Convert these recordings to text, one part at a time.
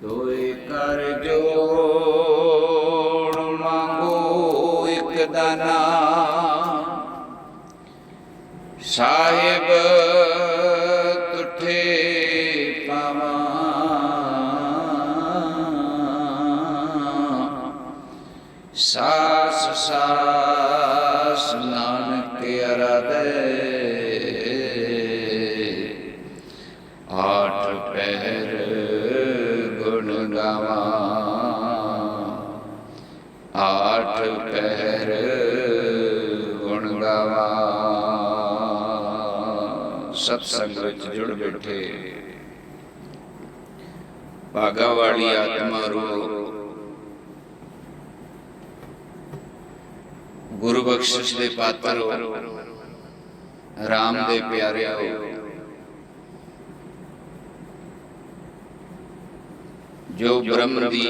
दोए कर जोड़ मांगो एक दाना, साहिब तुठे पावा। सास सास नानक अराधे, आठ पहर गुण गावा। आठ पहर गुण गावा। सत्संग विच जुड़ बैठे भागा वाली आत्मा रो, गुरु बख्शिश दे पात्र हो, राम दे प्यारे हो। जो ब्रह्म दी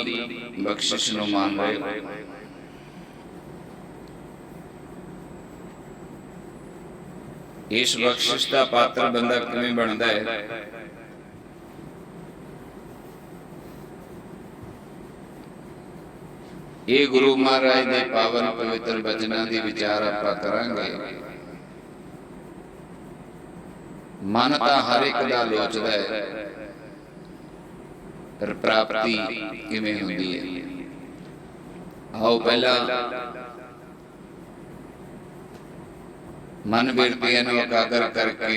बख्शिश नूं मान रहे हो, इस बख्शिश का पात्र बंदा किवें बनता है? ये गुरु महाराज के पावन पवित्र वचनों की विचार आपां करांगे। मन तां हर एक दा लोचदा है, पर प्राप्ति किवें हुंदी है? आओ पहला मन बिरतियां नूं एकागर करके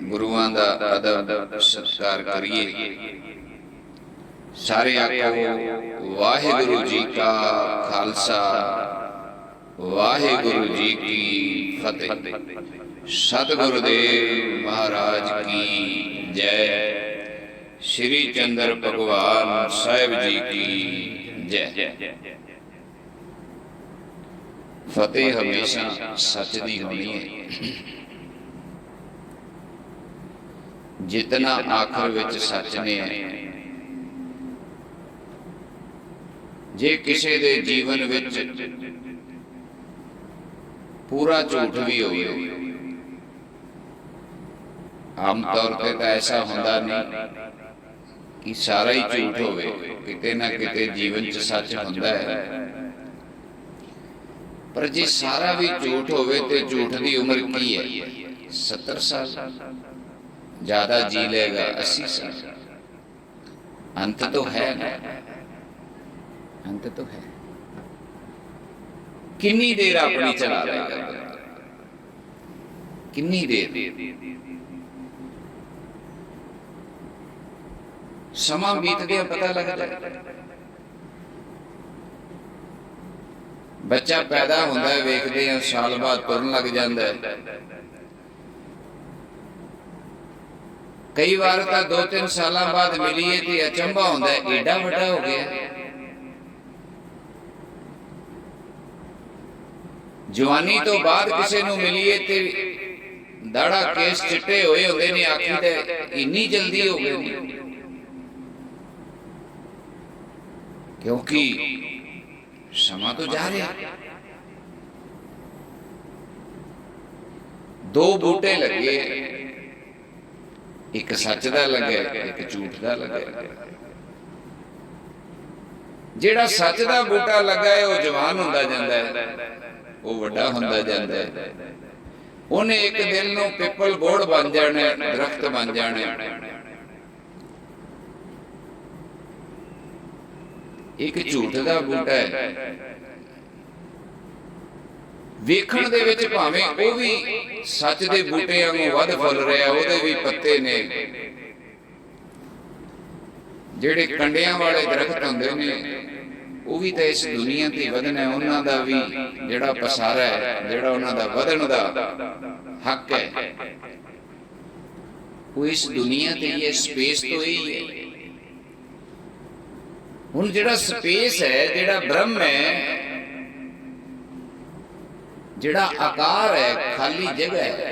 गुरुआं दा अदब सत्कार करिए। सारे आखो वाहिगुरु जी का खालसा, वाहिगुरु जी की फतेह। सतगुरुदेव महाराज की जय। श्री चंद्र भगवान साहिब जी की जय। फतेह हमेशा सच दी होनी है। जितना आखिर विच सच ने है, जे किसी दे जीवन विच पूरा झूठ भी हो, आम तौर पर तो ऐसा होंदा नहीं कि सारा ही झूठ होवे, किते ना किते जीवन च सच होंदा है। पर जे सारा भी झूठ होवे ते झूठ की उम्र की है? 70 साल। ज्यादा जी लेगा 80 साल। अंत तो है ना, अंत तो है। कितनी देर अपनी चला लेगा? कितनी देर? समा बीत गया पता लग जाए। बच्चा पैदा होता है, वेखते हैं साल बाद तुरन लग जाता है। कई बार तो 2-3 साल बाद मिलीए तो अचंभा होता है, एडा बड़ा हो गया। जवानी तो बाद किसी नूं मिलीए ते दाड़ा केस चिट्टे होए होंदे ने, आखी ते इन्नी जल्दी हो गए, क्योंकि समा तो जा रहा। 2 बूटे लगे, एक सच दा लगे, एक झूठ दा लगे। जेड़ा सच दा बूटा लगा है वो जवान हुंदा जांदा है, वो वड्डा हुंदा जांदा है। उन्हें एक दिन नूं पिपल बोड़ बन जाना, दरख्त बन जाना। एक झूठ दा बूटा है, वेखण दे विच भावें वो भी सच दे बूटे वांगू वध फुल रहा, ओहदे भी पत्ते ने। जेड़े कंडियां वाले दरख्त हुंदे ने वो भी तो इस दुनिया ते वधना है, उन्हां दा भी जेड़ा पसारा है, जेड़ा उन्हां दा वधण दा हक है, वो इस दुनिया ते ही है, स्पेस तो यही है। हुण जेड़ा स्पेस है, जेड़ा ब्रह्म है, जेड़ा आकार है, खाली जगह है,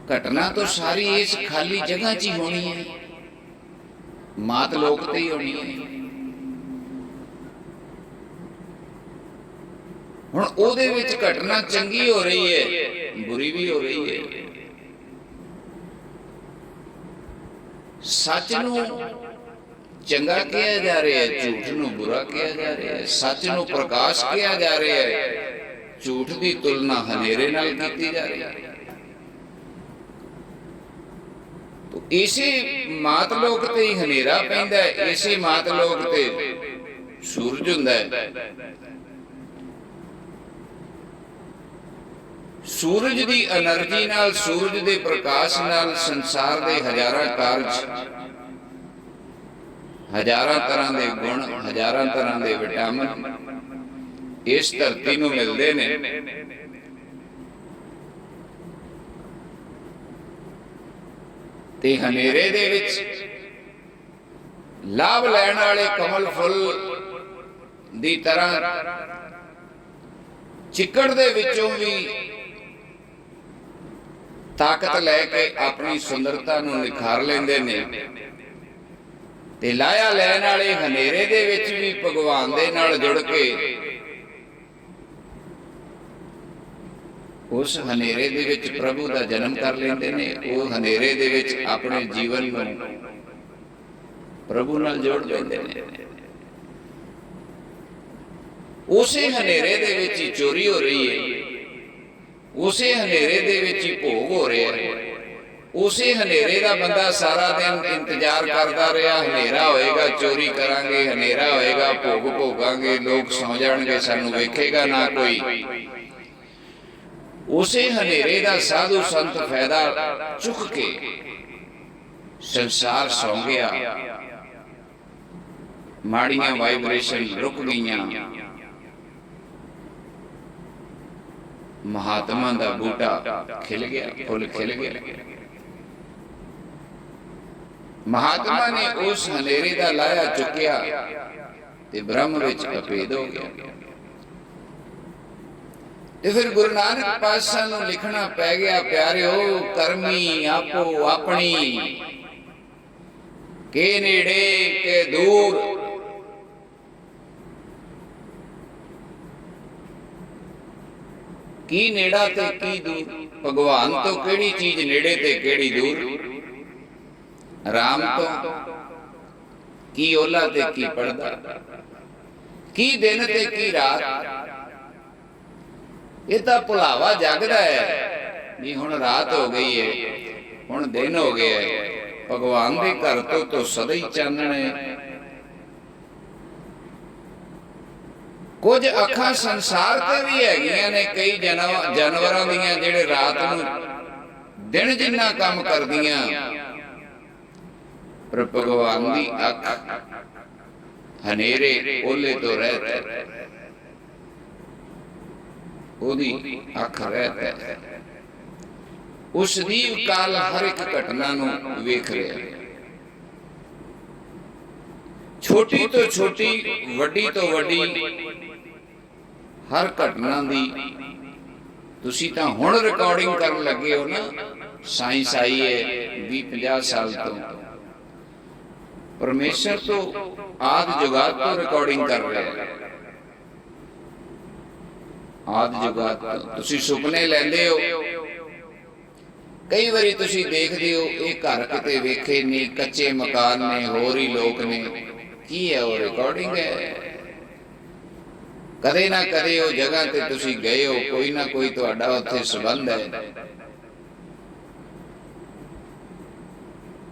घटना तो सारी इस खाली जगह च ही होनी है, मात लोक ते ही होनी है। हुण ओहदे विच घटना चंगी हो रही है, बुरी भी हो रही है। सच नूं ਚੰਗਾ ਕਿਹਾ ਜਾ ਰਿਹਾ ਹੈ, ਝੂਠ ਨੂੰ ਬੁਰਾ ਕਿਹਾ ਜਾ ਰਿਹਾ ਹੈ। ਸੱਚ ਨੂੰ ਪ੍ਰਕਾਸ਼ ਕਿਹਾ ਜਾ ਰਿਹਾ ਹੈ, ਝੂਠ ਦੀ ਤੁਲਨਾ ਹਨੇਰੇ ਨਾਲ ਕੀਤੀ ਜਾ ਰਹੀ ਹੈ। ਇਸੇ ਮਾਤ ਲੋਕ ਤੇ ਹੀ ਹਨੇਰਾ ਪੈਂਦਾ ਹੈ, ਇਸੇ ਮਾਤ ਲੋਕ ਤੇ ਸੂਰਜ ਹੁੰਦਾ ਹੈ। ਸੂਰਜ ਦੀ એનર્ਜੀ ਨਾਲ, ਸੂਰਜ ਦੇ ਪ੍ਰਕਾਸ਼ ਨਾਲ ਸੰਸਾਰ ਦੇ ਹਜ਼ਾਰਾਂ ਕਾਰਜ, ਹਜ਼ਾਰਾਂ ਤਰ੍ਹਾਂ ਦੇ ਗੁਣ, ਹਜ਼ਾਰਾਂ ਤਰ੍ਹਾਂ ਦੇ ਵਿਟਾਮਿਨ ਇਸ ਧਰਤੀ ਨੂੰ ਮਿਲਦੇ ਨੇ। ਤੇ ਹਨੇਰੇ ਦੇ ਵਿੱਚ ਲਾਭ ਲੈਣ ਵਾਲੇ ਕਮਲ ਫੁੱਲ ਦੀ ਤਰ੍ਹਾਂ ਚਿੱਕੜ ਦੇ ਵਿੱਚੋਂ ਵੀ ਤਾਕਤ ਲੈ ਕੇ ਆਪਣੀ ਸੁੰਦਰਤਾ ਨੂੰ ਨਿਖਾਰ ਲੈਂਦੇ ਨੇ। ਤੇ ਲਾਇਆ ਲੈਣ ਵਾਲੇ ਹਨੇਰੇ ਦੇ ਵਿੱਚ ਵੀ ਭਗਵਾਨ ਦੇ ਨਾਲ ਜੁੜ ਕੇ ਉਸ ਹਨੇਰੇ ਦੇ ਵਿੱਚ ਪ੍ਰਭੂ ਦਾ ਜਨਮ ਕਰ ਲੈਂਦੇ ਨੇ। ਉਹ ਹਨੇਰੇ ਦੇ ਵਿੱਚ ਆਪਣੇ ਜੀਵਨ ਨੂੰ ਪ੍ਰਭੂ ਨਾਲ ਜੋੜ ਲੈਂਦੇ ਨੇ। ਉਸੇ ਹਨੇਰੇ ਦੇ ਵਿੱਚ ਹੀ ਚੋਰੀ ਹੋ ਰਹੀ ਹੈ, ਉਸੇ ਹਨੇਰੇ ਦੇ ਵਿੱਚ ਹੀ ਭੋਗ ਹੋ ਰਿਹਾ ਹੈ। ਉਸੇ ਹਨੇਰੇ ਦਾ ਬੰਦਾ ਸਾਰਾ ਦਿਨ ਇੰਤਜ਼ਾਰ ਕਰਦਾ ਰਿਹਾ, ਹਨੇਰਾ ਹੋਏਗਾ ਚੋਰੀ ਕਰਾਂਗੇ, ਹਨੇਰਾ ਹੋਏਗਾ ਭੋਗ ਭੋਗਾਂਗੇ, ਲੋਕ ਸੌ ਜਾਣਗੇ, ਸਾਨੂੰ ਵੇਖੇਗਾ ਨਾ ਕੋਈ। ਉਸੇ ਹਨੇਰੇ ਦਾ ਸਾਧੂ ਸੰਤ ਫਾਇਦਾ ਚੁੱਕ ਕੇ ਸੰਸਾਰ ਸੌ ਗਿਆ, ਮਾੜੀਆਂ ਵਾਈਬ੍ਰੇਸ਼ਨ ਰੁਕ ਗਈਆਂ, ਮਹਾਤਮਾ ਦਾ ਬੂਟਾ ਖਿਲ ਗਿਆ, ਫੁੱਲ ਖਿਲ ਗਿਆ। ਮਹਾਤਮਾ ਨੇ ਉਸ ਹਨੇਰੇ ਦਾ ਲਾਇਆ ਚੁੱਕਿਆ ਤੇ ਬ੍ਰਹਮ ਵਿੱਚ ਅਭੇਦ ਹੋ ਗਿਆ। ਤੇ ਫਿਰ ਗੁਰੂ ਨਾਨਕ ਪਾਤਸ਼ਾਹ ਨੂੰ ਲਿਖਣਾ ਪੈ ਗਿਆ, ਪਿਆਰਿਓ ਕਰਮੀ ਆਪੋ ਆਪਣੀ, ਕੇ ਨੇੜੇ ਕੇ ਦੂਰ। ਕੀ ਨੇੜਾ ਤੇ ਕੀ ਦੂਰ, ਭਗਵਾਨ ਤੋਂ ਕਿਹੜੀ ਚੀਜ਼ ਨੇੜੇ ਤੇ ਕਿਹੜੀ ਦੂਰ, ਰਾਮ ਤੋਂ ਕੀ ਓਲਾ ਤੇ ਕੀ ਪੜਦਾ, ਕੀ ਦਿਨ ਤੇ ਕੀ ਰਾਤ। ਇਹ ਤਾਂ ਭੁਲਾਵਾ ਜਗਦਾ ਹੈ ਵੀ ਹੁਣ ਰਾਤ ਹੋ ਗਈ ਹੈ, ਹੁਣ ਦਿਨ ਹੋ ਗਿਆ ਹੈ। ਭਗਵਾਨ ਦੇ ਘਰ ਤੋਂ ਸਦਾ ਹੀ ਚਾਨਣ ਹੈ। ਕੁਝ ਅੱਖਾਂ ਸੰਸਾਰ ਤੇ ਵੀ ਹੈਗੀਆਂ ਨੇ, ਕਈ ਜਾਨਵਰਾਂ ਦੀਆਂ ਜਿਹੜੇ ਰਾਤ ਨੂੰ ਦਿਨ ਜਿੰਨਾ ਕੰਮ ਕਰਦੀਆਂ, ਪਰ ਭਗਵਾਨ ਦੀ ਅੱਖ ਹਨੇਰੇ ਓਲੇ ਤੋਂ ਰਹਿਤ, ਉਹਦੀ ਅੱਖ ਰਹਿਤ ਹੈ। ਉਸ ਦੀ ਕਾਲ ਹਰ ਇੱਕ ਘਟਨਾ ਨੂੰ ਵੇਖ ਰਿਹਾ, ਛੋਟੀ ਤੋਂ ਛੋਟੀ, ਵੱਡੀ ਤੋਂ ਵੱਡੀ ਹਰ ਘਟਨਾ ਦੀ। ਤੁਸੀਂ ਤਾਂ ਹੁਣ ਰਿਕਾਰਡਿੰਗ ਕਰਨ ਲੱਗੇ ਹੋ ਨਾ, ਸਾਇੰਸ ਆਈ ਹੈ 20-50 ਸਾਲ ਤੋਂ, ਪਰਮੇਸ਼ਰ ਤੋਂ ਆਦਿ ਜੁਗਾਤ ਤੋਂ ਰਿਕਾਰਡਿੰਗ ਕਰ ਰਿਹਾ ਹੈ। ਆਦਿ ਜੁਗਾਤ ਤੁਸੀਂ ਸੁਪਨੇ ਲੈਂਦੇ ਹੋ, ਕਈ ਵਾਰੀ ਤੁਸੀਂ ਦੇਖਦੇ ਹੋ ਇਹ ਘਰ ਕਿਤੇ ਵੇਖੇ ਨਹੀਂ, ਕੱਚੇ ਮਕਾਨ ਨੇ, ਹੋਰ ਹੀ ਲੋਕ ਨੇ, ਕੀ ਹੈ ਉਹ ਰਿਕਾਰਡਿੰਗ ਹੈ। ਕਦੇ ਨਾ ਕਦੇ ਉਹ ਜਗ੍ਹਾ ਤੇ ਤੁਸੀਂ ਗਏ ਹੋ, ਕੋਈ ਨਾ ਕੋਈ ਤੁਹਾਡਾ ਉੱਥੇ ਸੰਬੰਧ ਹੈ,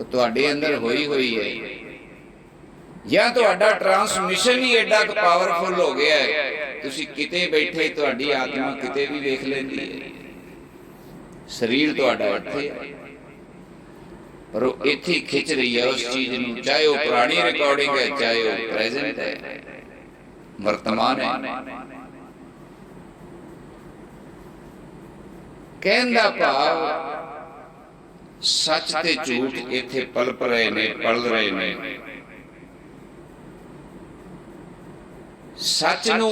ਤੁਹਾਡੇ ਅੰਦਰ ਹੋਈ ਹੈ, ਜਾਂ ਤੁਹਾਡਾ ਟਰਾਂਸਮਿਸ਼ਨ ਹੀ ਐਡਾ ਪਾਵਰਫੁਲ ਹੋ ਗਿਆ ਹੈ, ਤੁਸੀਂ ਕਿਤੇ ਬੈਠੇ ਤੁਹਾਡੀ ਆਤਮਾ ਕਿਤੇ ਵੀ ਵੇਖ ਲੈਂਦੀ ਹੈ। ਸਰੀਰ ਤੁਹਾਡਾ ਇੱਥੇ ਹੈ, ਪਰ ਉਹ ਇੱਥੇ ਖਿੱਚ ਰਹੀ ਹੈ ਉਸ ਚੀਜ਼ ਨੂੰ, ਚਾਹੇ ਉਹ ਪੁਰਾਣੀ ਰਿਕਾਰਡਿੰਗ ਹੈ, ਚਾਹੇ ਉਹ ਪ੍ਰੈਜ਼ੈਂਟ ਹੈ, ਵਰਤਮਾਨ ਹੈ। ਕਹਿਣ ਦਾ ਭਾਵ ਸੱਚ ਤੇ ਝੂਠ ਇੱਥੇ ਪਲਪ ਰਹੇ ਨੇ, ਪਲ ਰਹੇ ਨੇ। ਸੱਚ ਨੂੰ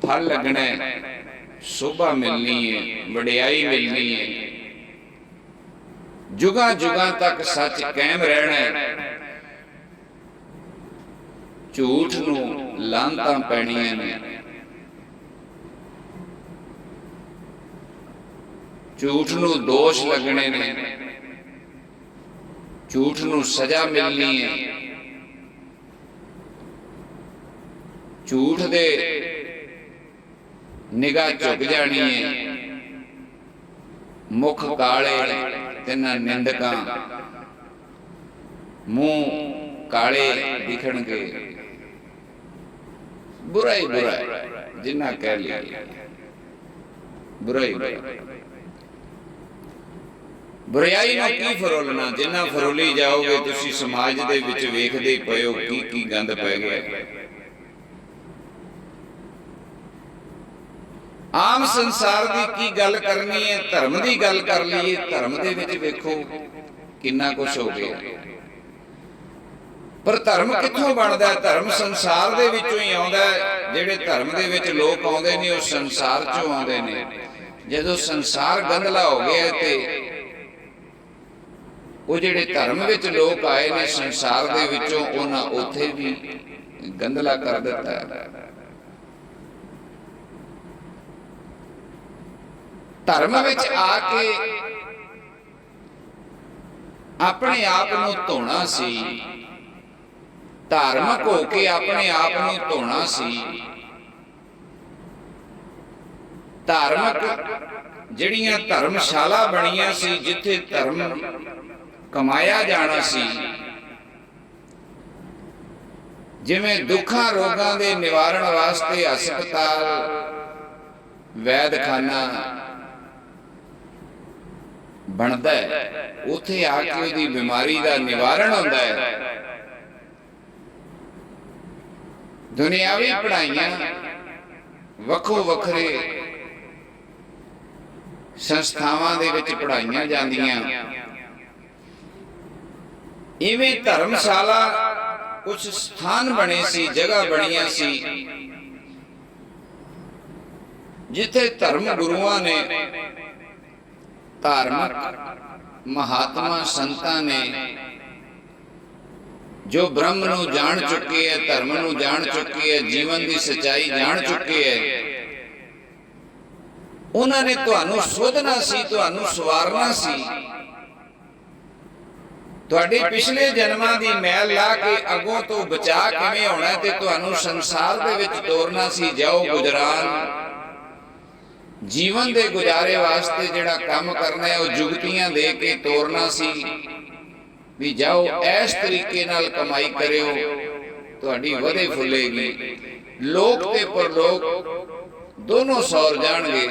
ਫਲ ਲੱਗਣਾ ਹੈ, ਸ਼ੋਭਾ ਮਿਲਣੀ ਹੈ, ਵਡਿਆਈ ਮਿਲਣੀ ਹੈ, ਜੁਗਾਂ ਜੁਗਾਂ ਤੱਕ ਸੱਚ ਕਾਇਮ ਰਹਿਣਾ ਹੈ। ਝੂਠ ਨੂੰ ਲਾਂਤਾਂ ਪੈਣੀਆਂ ਨੇ, ਝੂਠ ਨੂੰ ਦੋਸ਼ ਲੱਗਣੇ ਨੇ, ਝੂਠ ਨੂੰ ਸਜ਼ਾ ਮਿਲਣੀ ਹੈ, झूठ दे निगाह झुक जानी है, मुख काले तिन्हां निंदकां मुंह काले दिखणगे। बुरा ही बुरा है, जिन्ना कह लिया बुरा ही बुरा। बुराई नूं की फरोलना, जिन्ना फरोली जाओगे तुसीं समाज दे विच वेखदे ही पए हो की गंद पै गया। आम संसार दी की गल करनी है, धर्म दी गल कर लईए। धर्म दे विच वेखो किन्ना कुछ हो गया, पर धर्म कित्थों बनदा है? धर्म संसार दे विचों ही आउंदा है। जिहड़े धर्म दे विच लोक आउंदे ने, ओह संसार चों आउंदे ने। जदों संसार गंदला हो गया ते ओह जिहड़े धर्म विच लोक आए ने संसार दे विचों, उन्हां उत्थे भी गंदला कर दित्ता है। धर्म विच आके अपने आप नूं धोना सी, धार्मिक होके अपने आप नूं धोना सी। धार्मिक जिहड़ियां धर्मशाला बणियां सी, जिथे धर्म कमाया जाना सी, जिवें दुखां रोगां दे निवारण वास्ते हस्पताल, वैदखाना बनदा है, उत्थे आके उहदी बीमारी दा निवारण हुंदा है। दुनियावी पढ़ाइयां वखो वखरे संस्थावां दे विच पढ़ाइयां जांदियां, इवें धर्मशाला कुछ स्थान बने सी, जगह बणियां सी, जिथे धर्म गुरुआं ने, धार्मिक महात्मा संतां ने, जो ब्रह्म नूं जान चुके हैं, धर्म नूं जान चुके हैं, जीवन की सच्चाई जान चुके हैं, उन्होंने तुहानूं सोधना सी, तुहानूं सवारना सी। तुहाडे पिछले जन्मां दी मैल ला के अगों तो बचा किवें होना है, ते तुहानूं संसार दे विच तोरना सी। जाओ गुजरान जीवन दे गुजारे वास्ते जिहड़ा काम करना है, वह जुगतियां दे के तोरना सी भी जाओ इस तरीके नाल कमाई करियो, तुहाडी वधे फुलेगी। लोक ते परलोक दोनों सौर जाणगे।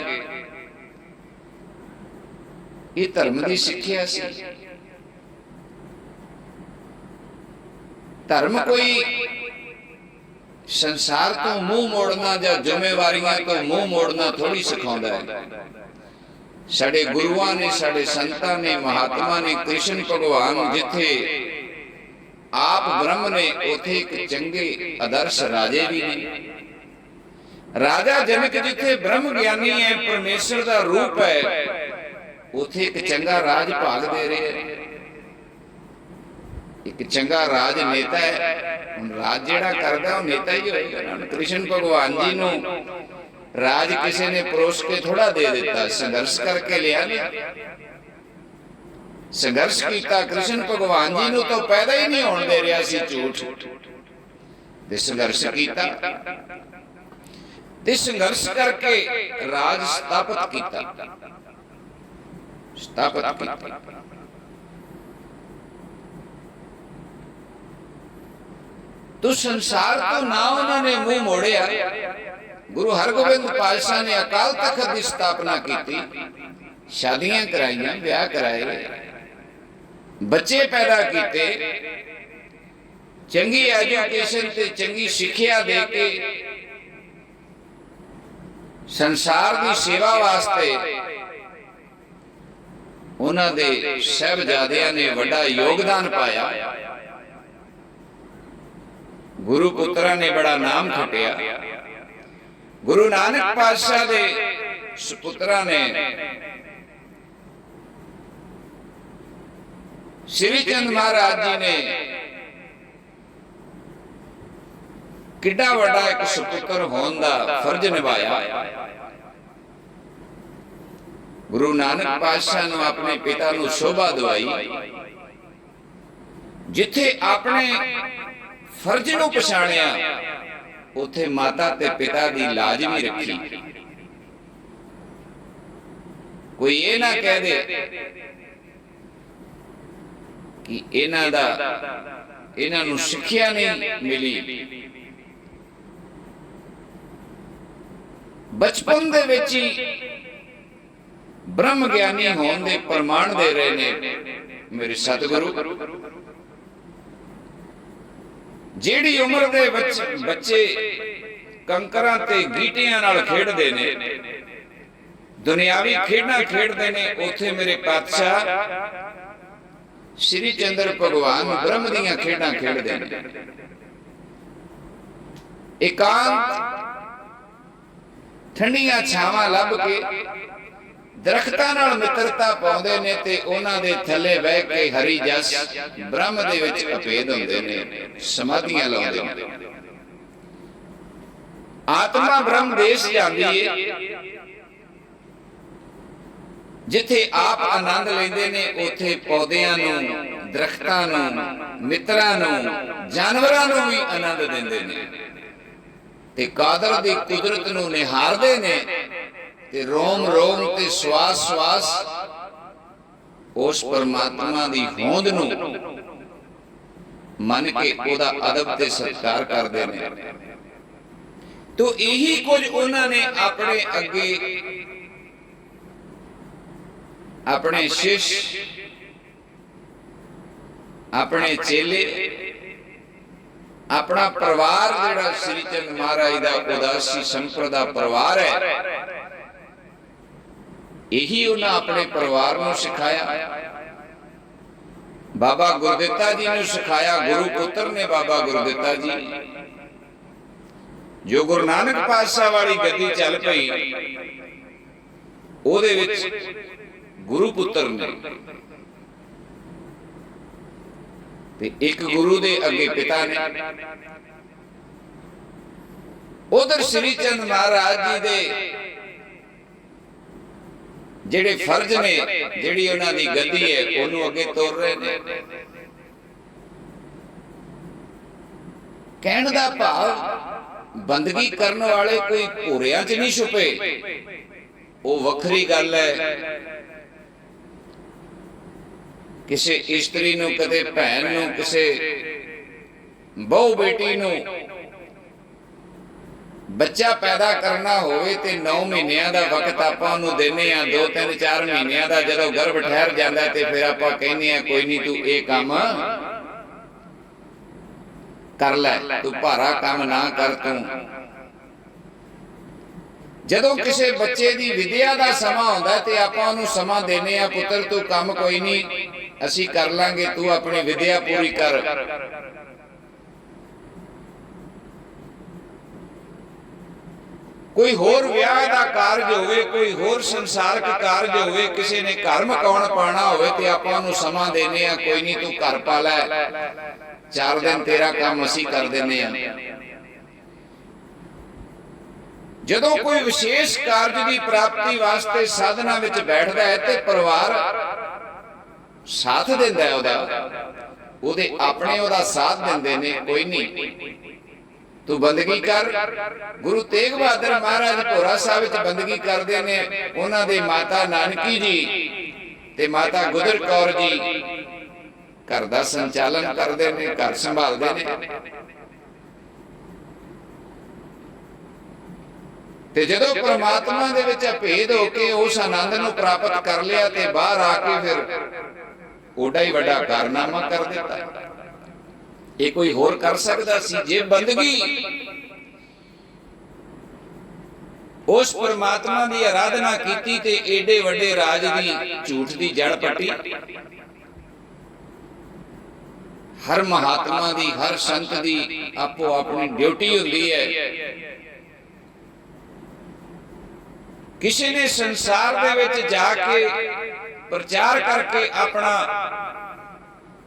ये धर्म की सिक्ख्या सी। धर्म कोई संसार तो मुंह मोड़ना या जिम्मेवारियां तो मुंह मोड़ना थोड़ी सिखाउंदा है। साडे गुरुआं ने, साडे संतां ने, महात्मा ने, कृष्ण भगवान जिथे आप ब्रह्म ने, उथे एक चंगे आदर्श राजे भी ने। राजा जनक जिथे ब्रह्म ज्ञानी है, परमेश्वर का रूप है, उथे एक चंगा राज भाग दे रहे हैं। एक चंगा राज नेता है, हुण राज जिहड़ा करदा ओह नेता ही होएगा। कृष्ण भगवान जी नूं राज किसी ने परोस के थोड़ा दे दिता, संघर्ष करके लिया ना। संघर्ष किया कृष्ण भगवान जी नूं तो पैदा ही नहीं होने दे रहा सी झूठ, ते संघर्ष किया, ते संघर्ष करके राज स्थापित किया। तो संसार तो ना उन्होंने मुंह मोड़िया। गुरु हरगोबिंद पातशाह ने अकाल तख्त की स्थापना की, शादियां कराइयां, ब्याह कराए, बच्चे पैदा किए, चंगी एजुकेशन ते चंगी शिक्षा दे के संसार की सेवा वास्ते उन्होंने साहिबजादियां ने बड़ा योगदान पाया। गुरु पुत्रा ने बड़ा नाम खटिया। गुरु नानक पातशाह दे सुपुत्रा ने श्री चंद महाराज जी ने किड्डा वड्डा एक सुपुत्र होने का फर्ज निभाया। गुरु नानक पातशाह ने अपने पिता को शोभा दवाई, जिथे अपने फर्ज नूं पछाणिया ਉੱਥੇ ਮਾਤਾ ਤੇ ਪਿਤਾ ਦੀ ਲਾਜ ਵੀ ਰੱਖੀ। ਕੋਈ ਇਹ ਨਾ ਕਹਿ ਦੇ ਕਿ ਇਹਨਾਂ ਨੂੰ ਸਿੱਖਿਆ ਨਹੀਂ ਮਿਲੀ। ਬਚਪਨ ਦੇ ਵਿੱਚ ਹੀ ਬ੍ਰਹਮ ਗਿਆਨੀ ਹੋਣ ਦੇ ਪ੍ਰਮਾਣ ਦੇ ਰਹੇ ਨੇ ਮੇਰੇ ਸਤਿਗੁਰੂ। ਜਿਹੜੀ ਉਮਰ ਦੇ ਵਿੱਚ ਬੱਚੇ ਕੰਕਰਾਂ ਤੇ ਗੀਟਿਆਂ ਨਾਲ ਖੇਡਦੇ ਨੇ, ਦੁਨਿਆਵੀ ਖੇਡਾਂ ਖੇਡਦੇ ਨੇ, ਉੱਥੇ ਮੇਰੇ ਪਾਤਸ਼ਾਹ ਸ਼੍ਰੀ ਚੰਦਰ ਭਗਵਾਨ ਬ੍ਰਹਮ ਦੀਆਂ ਖੇਡਾਂ ਖੇਡਦੇ ਨੇ। ਇਕਾਂਤ ਠੰਡੀਆਂ ਛਾਵਾਂ ਲੱਭ ਕੇ ਦਰਖਤਾਂ ਨਾਲ ਮਿੱਤਰਤਾ ਪਾਉਂਦੇ ਨੇ ਤੇ ਉਹਨਾਂ ਦੇ ਥੱਲੇ ਬਹਿ ਕੇ ਹਰੀ ਜਸ ਬ੍ਰਹਮ ਦੇ ਵਿੱਚ ਅਭੇਦ ਹੁੰਦੇ ਨੇ, ਸਮਾਧੀਆਂ ਲਾਉਂਦੇ ਨੇ। ਆਤਮਾ ਬ੍ਰਹਮ ਦੇਸ਼ ਜਾਂਦੀ ਏ, ਜਿੱਥੇ ਆਪ ਆਨੰਦ ਲੈਂਦੇ ਨੇ, ਉੱਥੇ ਪੌਦਿਆਂ ਨੂੰ, ਦਰਖਤਾਂ ਨੂੰ, ਮਿੱਤਰਾਂ ਨੂੰ, ਜਾਨਵਰਾਂ ਨੂੰ ਵੀ ਆਨੰਦ ਦਿੰਦੇ ਨੇ ਤੇ ਕਾਦਰ ਦੀ ਕੁਦਰਤ ਨੂੰ ਨਿਹਾਰਦੇ ਨੇ ਤੇ ਰੋਮ ਰੋਮ ਤੇ ਸਵਾਸ ਸਵਾਸ ਉਸ ਪਰਮਾਤਮਾ ਦੀ ਹੋਂਦ ਨੂੰ ਮੰਨ ਕੇ ਉਹਦਾ ਅਦਬ ਤੇ ਸਤਿਕਾਰ ਕਰਦੇ ਨੇ। ਤੋ ਇਹੀ ਕੁਝ ਉਹਨਾਂ ਨੇ ਆਪਣੇ ਅੱਗੇ ਆਪਣੇ ਸ਼ਿਸ਼, ਆਪਣੇ ਚੇਲੇ, ਆਪਣਾ ਪਰਿਵਾਰ ਜਿਹੜਾ ਸ੍ਰੀ ਚੰਦ ਮਹਾਰਾਜ ਦਾ ਉਦਾਸੀ ਸੰਪਰਦਾ ਪਰਿਵਾਰ ਹੈ, ਇਹੀ ਉਹਨਾਂ ਆਪਣੇ ਪਰਿਵਾਰ ਨੂੰ ਸਿਖਾਇਆ। ਬਾਬਾ ਗੁਰਦਿੱਤਾ ਜੀ ਨੂੰ ਸਿਖਾਇਆ, ਗੁਰੂ ਪੁੱਤਰ ਨੇ ਬਾਬਾ ਗੁਰਦਿੱਤਾ ਜੀ। ਜੋ ਗੁਰੂ ਨਾਨਕ ਪਾਤਸ਼ਾਹ ਵਾਲੀ ਗੱਦੀ ਚੱਲ ਪਈ, ਉਹਦੇ ਵਿੱਚ ਗੁਰੂ ਪੁੱਤਰ ਨੇ ਤੇ ਇੱਕ ਗੁਰੂ ਦੇ ਅੱਗੇ ਪਿਤਾ ਨੇ। ਉਧਰ ਸ੍ਰੀ ਚੰਦ ਮਹਾਰਾਜ ਜੀ ਦੇ ਜਿਹੜੇ ਫਰਜ਼ ਨੇ, ਜਿਹੜੀ ਉਹਨਾਂ ਦੀ ਗੱਦੀ ਹੈ, ਉਹਨੂੰ ਅੱਗੇ ਤੋਰ ਰਹੇ ਨੇ। ਕਹਿਣ ਦਾ ਭਾਵ ਬੰਦਗੀ ਕਰਨ ਵਾਲੇ ਕੋਈ ਭੋਰਿਆਂ 'ਚ ਨਹੀਂ ਛੁਪੇ, ਉਹ ਵੱਖਰੀ ਗੱਲ ਹੈ। ਕਿਸੇ ਇਸਤਰੀ ਨੂੰ, ਕਦੇ ਭੈਣ ਨੂੰ, ਕਿਸੇ ਬਹੁ ਬੇਟੀ ਨੂੰ ਬੱਚਾ ਪੈਦਾ ਕਰਨਾ ਹੋਵੇ ਤੇ 9 ਮਹੀਨਿਆਂ ਦਾ ਵਕਤ ਆਪਾਂ ਉਹਨੂੰ ਦਿੰਨੇ ਆ, 2 3 4 ਮਹੀਨਿਆਂ ਦਾ ਜਦੋਂ ਗਰਭ ਠਹਿਰ ਜਾਂਦਾ ਤੇ ਫਿਰ ਆਪਾਂ ਕਹਿੰਦੇ ਆ ਕੋਈ ਨਹੀਂ ਤੂੰ ਇਹ ਕੰਮ ਕਰ ਲੈ, ਤੂੰ ਭਾਰਾ ਕੰਮ ਨਾ ਕਰ। ਤੂੰ ਜਦੋਂ ਕਿਸੇ ਬੱਚੇ ਦੀ ਵਿਦਿਆ ਦਾ ਸਮਾਂ ਆਉਂਦਾ ਤੇ ਆਪਾਂ ਉਹਨੂੰ ਸਮਾਂ ਦਿੰਨੇ ਆ, ਪੁੱਤਰ ਤੂੰ ਕੰਮ ਕੋਈ ਨਹੀਂ ਅਸੀਂ ਕਰ ਲਾਂਗੇ, ਤੂੰ ਆਪਣੀ ਵਿਦਿਆ ਪੂਰੀ ਕਰ। ਕੋਈ ਹੋਰ ਵਿਆਹ ਦਾ ਕਾਰਜ ਹੋਵੇ, ਕੋਈ ਹੋਰ ਸੰਸਾਰਕ ਕਾਰਜ ਹੋਵੇ, ਕਿਸੇ ਨੇ ਘਰ ਮਕਾਉਣ ਪਾਣਾ ਹੋਵੇ ਤੇ ਆਪਾਂ ਉਹਨੂੰ ਸਮਾਂ ਦੇਨੇ ਆ, ਕੋਈ ਨਹੀਂ ਤੂੰ ਘਰ ਪਾ ਲੈ, 4 ਦਿਨ ਤੇਰਾ ਕੰਮ ਅਸੀਂ ਕਰ ਦਿੰਨੇ ਆ। ਜਦੋਂ ਕੋਈ ਵਿਸ਼ੇਸ਼ ਕਾਰਜ ਦੀ ਪ੍ਰਾਪਤੀ ਵਾਸਤੇ ਸਾਧਨਾ ਵਿੱਚ ਬੈਠਦਾ ਹੈ ਤੇ ਪਰਿਵਾਰ ਸਾਥ ਦਿੰਦਾ ਹੈ, ਉਹਦੇ ਆਪਣੇ ਉਹਦਾ ਸਾਥ ਦਿੰਦੇ ਨੇ, ਕੋਈ ਨਹੀਂ ਤੂੰ ਬੰਦਗੀ ਕਰ। ਗੁਰੂ ਤੇਗ ਬਹਾਦਰ ਮਹਾਰਾਜ ਭੋਰਾ ਸਾਹਿਬ ਵਿੱਚ ਬੰਦਗੀ ਕਰਦੇ ਨੇ। ਉਹਨਾਂ ਦੇ ਮਾਤਾ ਨਾਨਕੀ ਜੀ ਤੇ ਮਾਤਾ ਗੁਜਰ ਕੌਰ ਜੀ ਘਰ ਦਾ ਸੰਚਾਲਨ ਕਰਦੇ ਨੇ, ਘਰ ਸੰਭਾਲਦੇ ਨੇ। ਤੇ ਜਦੋਂ ਪ੍ਰਮਾਤਮਾ ਦੇ ਵਿੱਚ ਅਭੇਦ ਹੋ ਕੇ ਉਸ ਆਨੰਦ ਨੂੰ ਪ੍ਰਾਪਤ ਕਰ ਲਿਆ ਤੇ ਬਾਹਰ ਆ ਕੇ ਫਿਰ ਓਡਾ ਹੀ ਵੱਡਾ ਕਾਰਨਾਮਾ ਕਰ ਦਿੱਤਾ। ਇਹ ਕੋਈ ਹੋਰ ਕਰ ਸਕਦਾ ਸੀ? ਜੇ ਬੰਦਗੀ ਉਸ ਪਰਮਾਤਮਾ ਦੀ ਆਰਾਧਨਾ ਕੀਤੀ ਤੇ ਏਡੇ ਵੱਡੇ ਰਾਜ ਦੀ ਝੂਠ ਦੀ ਜੜ ਪੱਟੀ। ਹਰ ਮਹਾਤਮਾ ਦੀ, ਹਰ ਸੰਤ ਦੀ ਆਪੋ ਆਪਣੀ ਡਿਊਟੀ ਹੁੰਦੀ ਹੈ। ਕਿਸੇ ਨੇ ਸੰਸਾਰ ਦੇ ਵਿੱਚ ਜਾ ਕੇ ਪ੍ਰਚਾਰ ਕਰਕੇ ਆਪਣਾ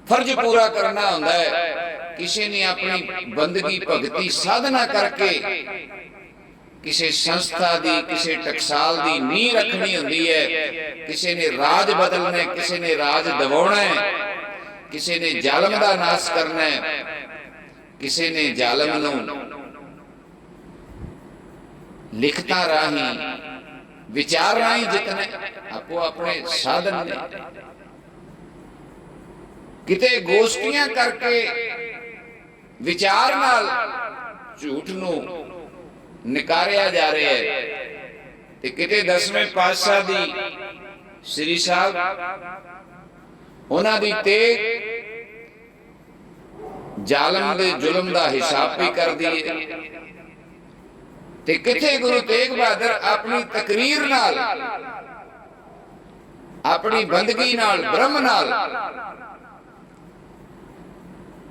ਫਰਜ਼ ਪੂਰਾ ਕਰਨਾ ਹੁੰਦਾ ਹੈ। ਕਿਸੇ ਨੇ ਆਪਣੀ ਬੰਦਗੀ ਭਗਤੀ ਸਾਧਨਾ ਕਰਕੇ ਕਿਸੇ ਸੰਸਥਾ ਦੀ, ਕਿਸੇ ਟਕਸਾਲ ਦੀ ਨੀਂਹ ਰੱਖਣੀ ਹੁੰਦੀ ਹੈ। ਕਿਸੇ ਨੇ ਰਾਜ ਬਦਲਣਾ, ਕਿਸੇ ਨੇ ਰਾਜ ਦਿਵਾਉਣਾ ਹੈ, ਕਿਸੇ ਨੇ ਜ਼ਾਲਮ ਦਾ ਨਾਸ਼ ਕਰਨਾ ਹੈ, ਕਿਸੇ ਨੇ ਜ਼ਾਲਮ ਨੂੰ लिखतां राही विचार राही जितने आपो अपने साधन ने, किते गोष्ठियां करके विचार नाल झूठ नू निकारिया जा रहा है, ते किते 10वें पातशाह दी श्री साहब उन्हां दी तेग जालम दे जुलम दा हिसाब भी कर दिए, ते किथे गुरु तेग बहादुर अपनी तकरीर नाल, अपनी बंदगी नाल, ब्रह्म नाल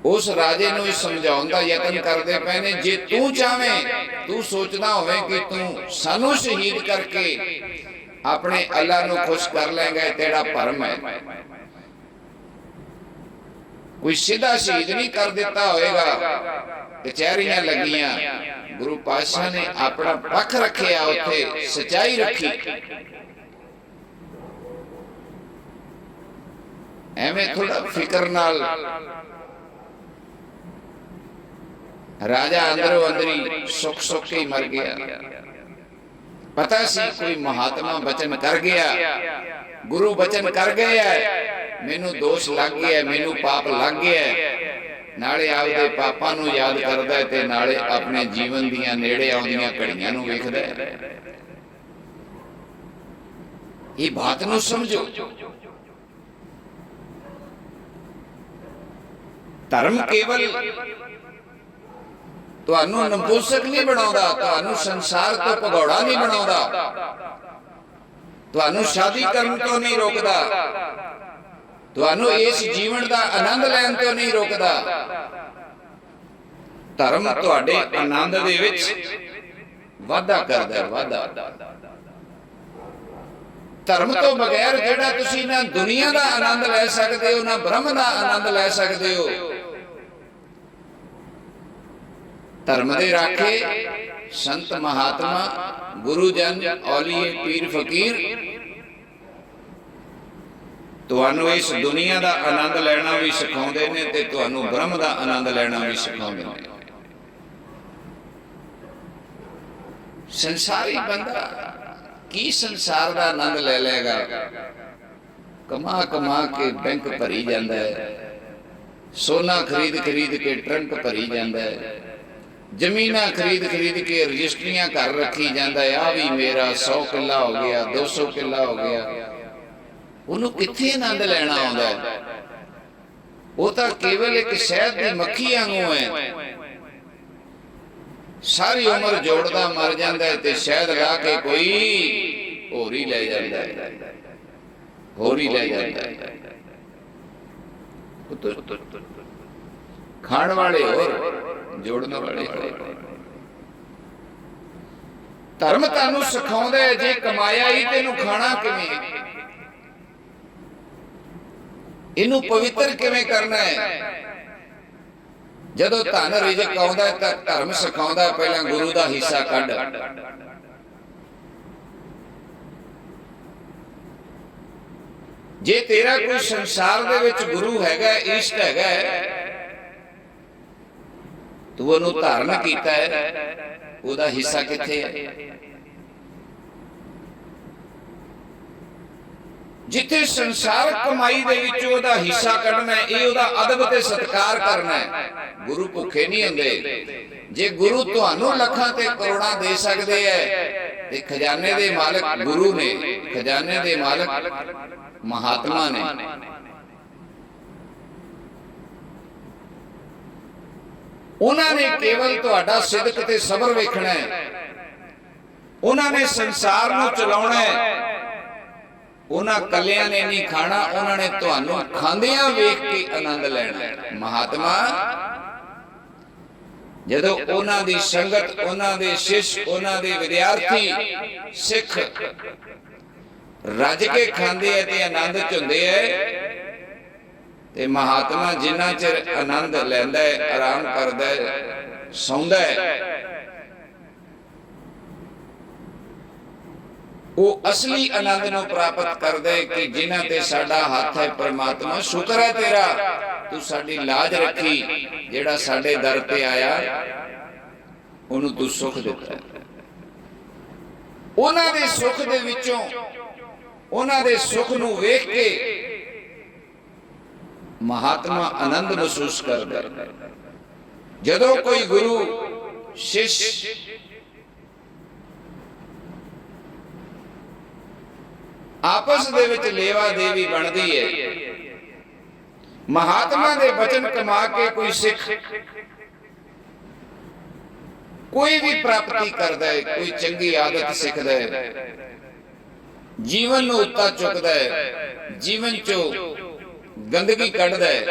उस राजे नूं समझाउण दा यतन करदे पए ने। जे तू चाहें, तू सोचदा होवे कि तू सानू शहीद करके अपने अल्लाह नूं खुश कर लेंगे, तेरा भरम है। कोई सीधा शहीद नहीं कर दिता होएगा, कचहरियां लगियां, गुरु पातशाह ने अपना पक्ष रखिया, उत्थे सच्चाई रखी। एवें थोड़ा फिक्र नाल राजा अंदरों अंदरी सुख सुख के ही मर गया। पता सी कोई महात्मा बचन कर गया, गुरु बचन कर गया, मैनू दोष लग गया, मैनू पाप लग गया, नाले आपदे पापां नूं याद करदा ते नाले अपने जीवन दीयां नेड़े आउंदियां घड़ियां नूं वेखदा है। ये बात नूं समझो, धर्म केवल तुहानू नपुंसक नहीं बनाउंदा, तुहानू संसार तो भगौड़ा नहीं बनाउंदा, तुहानू शादी करन तो नहीं रोकदा, तुहानू इस जीवन का आनंद लैण तो नहीं रोकदा। धर्म तुहाडे आनंद दे विच वाधा करदा है, वाधा। धर्म तो बगैर जिहड़ा तुसीं ना दुनिया का आनंद लै सकदे हो, ना ब्रह्म का आनंद लै सकदे हो। धर्म दे राखे संत महात्मा गुरुजन औलिए पीर फकीर तुहानू इस दुनिया का आनंद लेना भी सिखाउंदे ने ते तुहानू ब्रह्म का आनंद लेना भी सिखाउंदे ने। संसारी बंदा की संसार का आनंद ले लेगा? कमा कमा के बैंक भरी जाता है, सोना खरीद खरीद के ट्रंक भरी जाता है, जमीना खरीद खरीद के रजिस्ट्रियां कर रखी जाता है। आ भी मेरा 100 किला हो गया, 200 किला हो गया। उन्होंने कित्थे आनंद लेना आउंदा है? वो तो केवल एक शहद की मक्खी वांगू है, सारी उम्र जोड़दा मर जाता है ते शहद ला के कोई होर ही ले जाता है, होर ही ले जाता है। खाण वाले होर, जोड़ने वाले। धर्म तुहानू सिखाउंदा है जे कमाया ही तेनू खाना किवें, इनू पवित्र किवें करना है। जदों धन रिजक आउंदा तां धर्म सिखाउंदा पहला गुरु दा हिस्सा कढ। जे तेरा कोई संसार दे विच गुरु हैगा, इष्ट हैगा, तू उन्होंने धारण किया है, उहदा हिस्सा कित्थे है? जिथे संसार कमाई दे विच उहदा हिस्सा कढना है, ये उहदा अदब ते सत्कार करना है। गुरु भुखे नहीं हुंदे। जे गुरु तुहानू लखां ते करोड़ां दे सकदे है ते खजाने दे मालक गुरु ने, खजाने दे मालक महात्मा ने। उन्होंने केवल तुहाडा सिदक ते सबर वेखना है, उन्होंने संसार नूं चलाउणा है। उन्हां कलियां ने नहीं खाना, उन्होंने तुहानू खांदियां वेख के आनंद लेना है। महात्मा जदों उन्हां दी संगत, उन्हां दे शिष्य, उन्हां दे विद्यार्थी सिख रज के खांदे है ते आनंद च हुंदे है, ते महात्मा जिन्ना चिर आनंद लैंदा है, आराम करदा है, सौंदा है, वो असली आनंद नूं प्राप्त करदा है कि जिन्हां ते साडा हाथ है। परमात्मा शुक्र है तेरा, तू साडी लाज रखी, जेड़ा साडे दर ते आया उन्होंने तू सुख दिता। ਉਹਨਾਂ ਦੇ ਸੁੱਖ ਦੇ ਵਿੱਚੋਂ, ਉਹਨਾਂ ਦੇ ਸੁੱਖ ਨੂੰ ਵੇਖ ਕੇ ਮਹਾਤਮਾ ਆਨੰਦ ਮਹਿਸੂਸ ਕਰਦਾ। ਜਦੋਂ ਕੋਈ ਗੁਰੂ शिष आपस दे विच लेवा देवी बनती है, महात्मा दे वचन कमा के कोई सिख कोई भी प्राप्ति करता है, कोई चंगी आदत सीखता है, जीवन नूं उत्ता चुकता है, जीवन चो गंदगी कढ़दा है,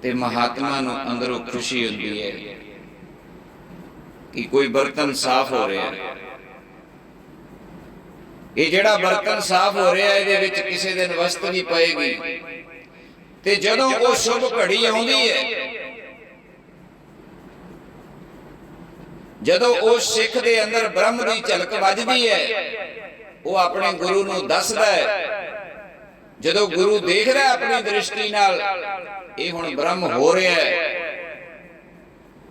ते महात्मा नूं अंदरों खुशी होती है कि कोई बर्तन साफ हो रहा है। ये जिहड़ा बर्तन साफ हो रहा है, इहदे विच किसी दिन वस्त भी पएगी, ते जदों वो शुभ घड़ी आउंदी है, जदों उस सिख दे अंदर ब्रह्म की झलक वजदी है, वो अपने गुरु नूं दसदा है। जदों गुरु देखदा अपनी दृष्टि नाल ये हुण ब्रह्म हो रहा है,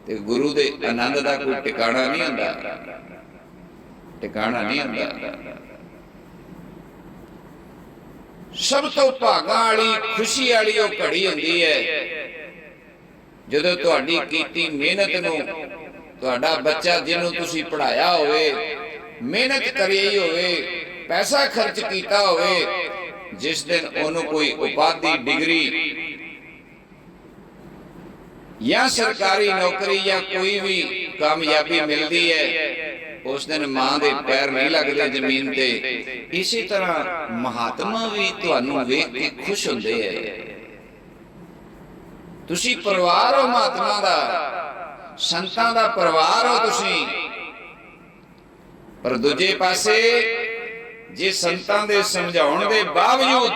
ते गुरु दे आनंद दा कोई ठिकाना नहीं हुंदा, ठिकाना नहीं हुंदा। सब तो भागां वाली खुशी वाली वो घड़ी हुंदी है जदों तुहाडी कीती मेहनत नूं, तुहाडा बच्चा जिन्हों तुसीं पढ़ाया होवे, मेहनत करी होवे, पैसा खर्च कीता होवे, जिस दिन उन्होंने कोई उपाधि, डिग्री या सरकारी नौकरी या कोई भी कामयाबी मिलती है, उस दिन मां दे पैर नहीं लगते जमीन ते। इसी तरह महात्मा भी तुहानू वेख के खुश होंदे है। तुसी परिवार हो महात्मा दा, संतां दा परिवार हो तुसी, पर दूजे पासे जे संतां दे समझाउण दे बावजूद,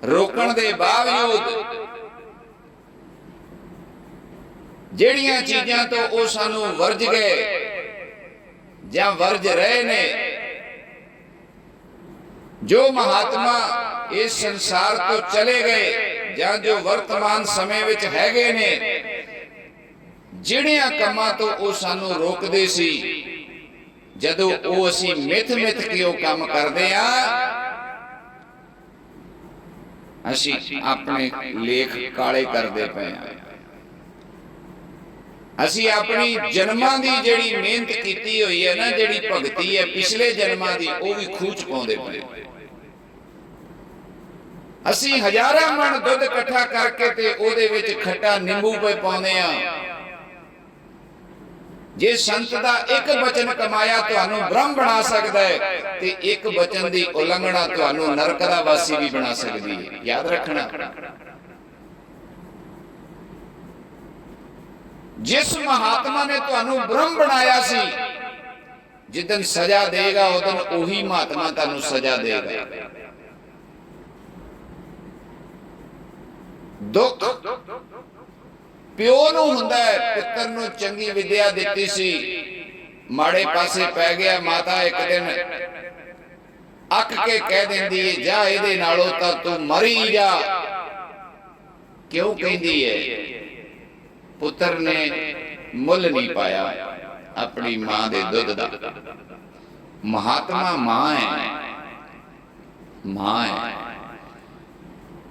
रोकण दे बावजूद ਜਿਹੜੀਆਂ चीज़ां तो वो सानू वर्ज गए या वर्ज रहे ने, जो महात्मा इस संसार तो चले गए या जो वर्तमान समय विच हैगे ने, ਜਿਹੜੀਆਂ ਕੰਮਾਂ तो वो सानू रोकदे सी, जदों वो असीं मिथ मिथ के वो काम करदे आ, असीं अपने लेख काले करदे पए आ। असी अपनी जन्मां दी जिहड़ी मेहनत कीती हुई है ना, जिहड़ी भगती है पिछले जन्मां दी, वो भी खूच पाउंदे पए। असी हजारां मन दुध इकट्ठा करके ते ओदे विच खट्टा नींबू पे पाउंदे आ। जे संत दा एक वचन कमाया तुहानू ब्रह्म बना सकदा है, ते एक वचन दी उलंघना तुहानू नरक दा वासी भी बना सकदी है। याद रखना, जिस महात्मा ने तुहानू ब्रह्म बनाया सी, जिस दिन सजा देगा उस दिन उही महात्मा तुहानू सजा देगा। दुख प्यो नू हुंदा है, पुत्र नू चंगी विद्या दित्ती सी, माड़े पासे पै गया, माता एक दिन अक के कह देंदी है, जा इहदे नालों तां तू मरी जा। क्यों कहंदी है? पुत्र ने मुल नहीं पाया अपनी मां दे दुध दा। महात्मा मां है, मां है,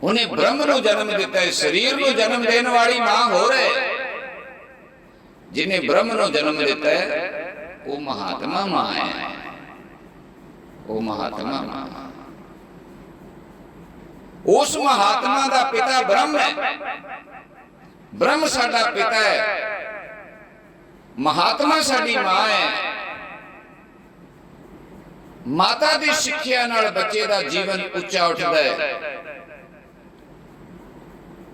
उन्हें ब्रह्म नू जन्म दिता है, शरीर नू जन्म देने वाली मां हो रहे, जिन्हें ब्रह्म नू जन्म दिता है वो महात्मा मां है, वो महात्मा मां। उस महात्मा दा पिता ब्रह्म है, ब्रह्म साडा पिता है, महात्मा साडी मां है। माता दी शिक्षा नाल बच्चे दा जीवन उच्चा उठदा है,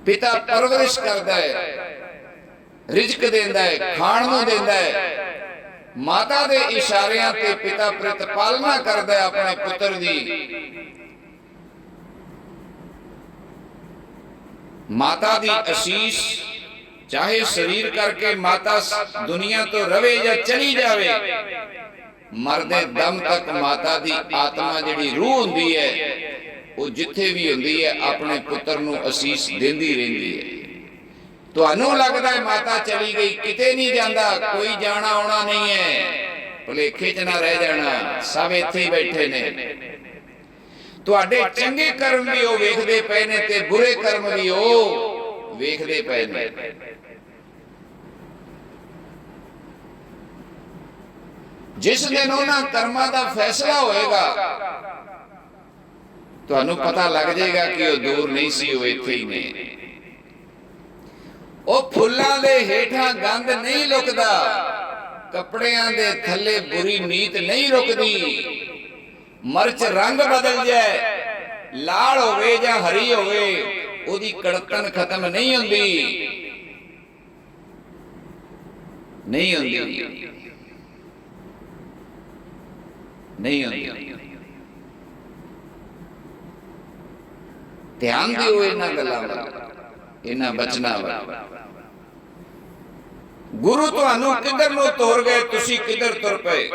पिता परवरिश करदा है, रिजक देंदा है, खाण नूं देंदा है। माता दे इशारियां ते पिता प्रतिपालना करदा है अपने पुत्र दी। माता दी आशीष, चाहे शरीर करके माता दुनिया तो रवे या चली जावे, मरदे दम तक माता दी आत्मा जिहड़ी रूह हुंदी है, वो जिथे भी हुंदी है अपने पुत्र नूं आशीष देंदी रहिंदी है। ਤੁਹਾਨੂੰ ਲੱਗਦਾ ਹੈ ਮਾਤਾ ਚਲੀ ਗਈ, ਕਿਤੇ ਨਹੀਂ ਜਾਂਦਾ, ਕੋਈ ਜਾਣਾ ਆਉਣਾ ਨਹੀਂ ਹੈ, ਭੁਲੇਖੇ 'ਚ ਨਾ ਰਹਿ ਜਾਣਾ, ਸਭ ਇੱਥੇ ਹੀ ਬੈਠੇ ਨੇ। ਤੁਹਾਡੇ ਚੰਗੇ ਕਰਮ ਵੀ ਉਹ ਵੇਖਦੇ ਪਏ ਨੇ ਤੇ ਬੁਰੇ ਕਰਮ ਵੀ ਉਹ ਵੇਖਦੇ ਪਏ ਨੇ। ਜਿਸ ਦਿਨ ਉਹਨਾਂ ਕਰਮਾਂ ਦਾ ਫੈਸਲਾ ਹੋਏਗਾ ਤੁਹਾਨੂੰ ਪਤਾ ਲੱਗ ਜਾਏਗਾ ਕਿ ਉਹ ਦੂਰ ਨਹੀਂ ਸੀ, ਉਹ ਇੱਥੇ ਹੀ ਨੇ। ਉਹ ਫੁੱਲਾਂ ਦੇ ਹੇਠਾਂ ਗੰਧ ਨਹੀਂ ਲੁਕਦਾ, ਕੱਪੜਿਆਂ ਦੇ ਥੱਲੇ ਬੁਰੀ ਨੀਤ ਨਹੀਂ ਰੁਕਦੀ। ਮਰਚ ਰੰਗ ਬਦਲ ਜਾਏ, ਲਾਲ ਹੋਵੇ ਜਾਂ ਹਰੀ ਹੋਵੇ, ਉਹਦੀ ਕੜਤਨ ਖਤਮ ਨਹੀਂ ਹੁੰਦੀ, ਨਹੀਂ ਹੁੰਦੀ, ਨਹੀਂ ਹੁੰਦੀ। ਧਿਆਨ ਦਿਓ ਇਹਨਾਂ ਗੱਲਾਂ ਵੱਲ, ਇਹਨਾਂ ਬਚਨਾਂ ਵੱਲ। ਗੁਰੂ ਤੁਹਾਨੂੰ ਕਿੱਧਰ ਨੂੰ ਤੋਰ ਗਏ, ਤੁਸੀਂ ਕਿੱਧਰ ਤੁਰ ਪਏ।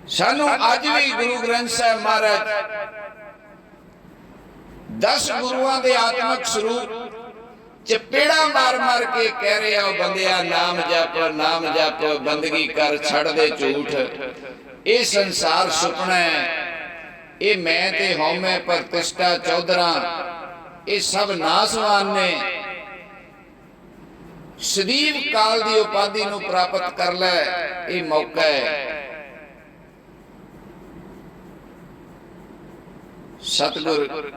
ਸਾਨੂੰ ਅੱਜ ਵੀ ਗੁਰੂ ਗ੍ਰੰਥ ਸਾਹਿਬ ਮਹਾਰਾਜ 10 ਗੁਰੂਆਂ ਦੇ ਆਤਮਿਕ ਸਰੂਪ ਚਪੇੜਾ ਮਾਰ ਮਾਰ ਕੇ ਕਹਿ ਰਿਹਾ, ਉਹ ਬੰਦਿਆ ਨਾਮ ਜਪ, ਨਾਮ ਜਪ, ਬੰਦਗੀ ਕਰ, ਛੱਡ ਦੇ ਝੂਠ। ਇਹ ਸੰਸਾਰ ਸੁਪਨਾ ਹੈ, ਇਹ ਮੈਂ ਤੇ ਹਉਮੈ ਪ੍ਰਤਿਸ਼ਠਾ ਚੌਧਰਾ, ਇਹ ਸਭ ਨਾਸਵਾਨ ਨੇ। ਸਦੀਵ ਕਾਲ ਦੀ ਉਪਾਧੀ ਨੂੰ ਪ੍ਰਾਪਤ ਕਰ ਲੈ, ਇਹ ਮੌਕਾ ਹੈ। ਸਤਿਗੁਰ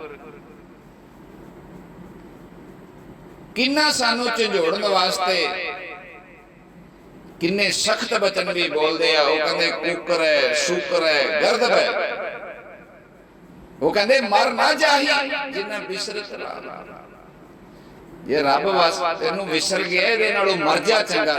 ਕਿੰਨਾ ਸਾਨੂੰ ਝੰਜੋੜਨ ਵਾਸਤੇ ਕਿੰਨੇ ਸਖਤ ਬਚਨ ਵੀ ਬੋਲਦੇ ਆ। ਉਹ ਕਹਿੰਦੇ ਕੁੱਕਰ ਹੈ, ਸ਼ੂਕਰ ਹੈ, ਗਰਦਬ ਹੈ। ਉਹ ਕਹਿੰਦੇ ਮਰ ਨਾ ਜਾਹੀ ਜਿੰਨਾ ਬਿਸਰਤ ਰਾ। ਜੇ ਰੱਬ ਵਾਸਤੇ ਤੈਨੂੰ ਵਿਸਰ ਗਿਆ, ਇਹਦੇ ਨਾਲੋਂ ਮਰ ਜਾ ਚੰਗਾ।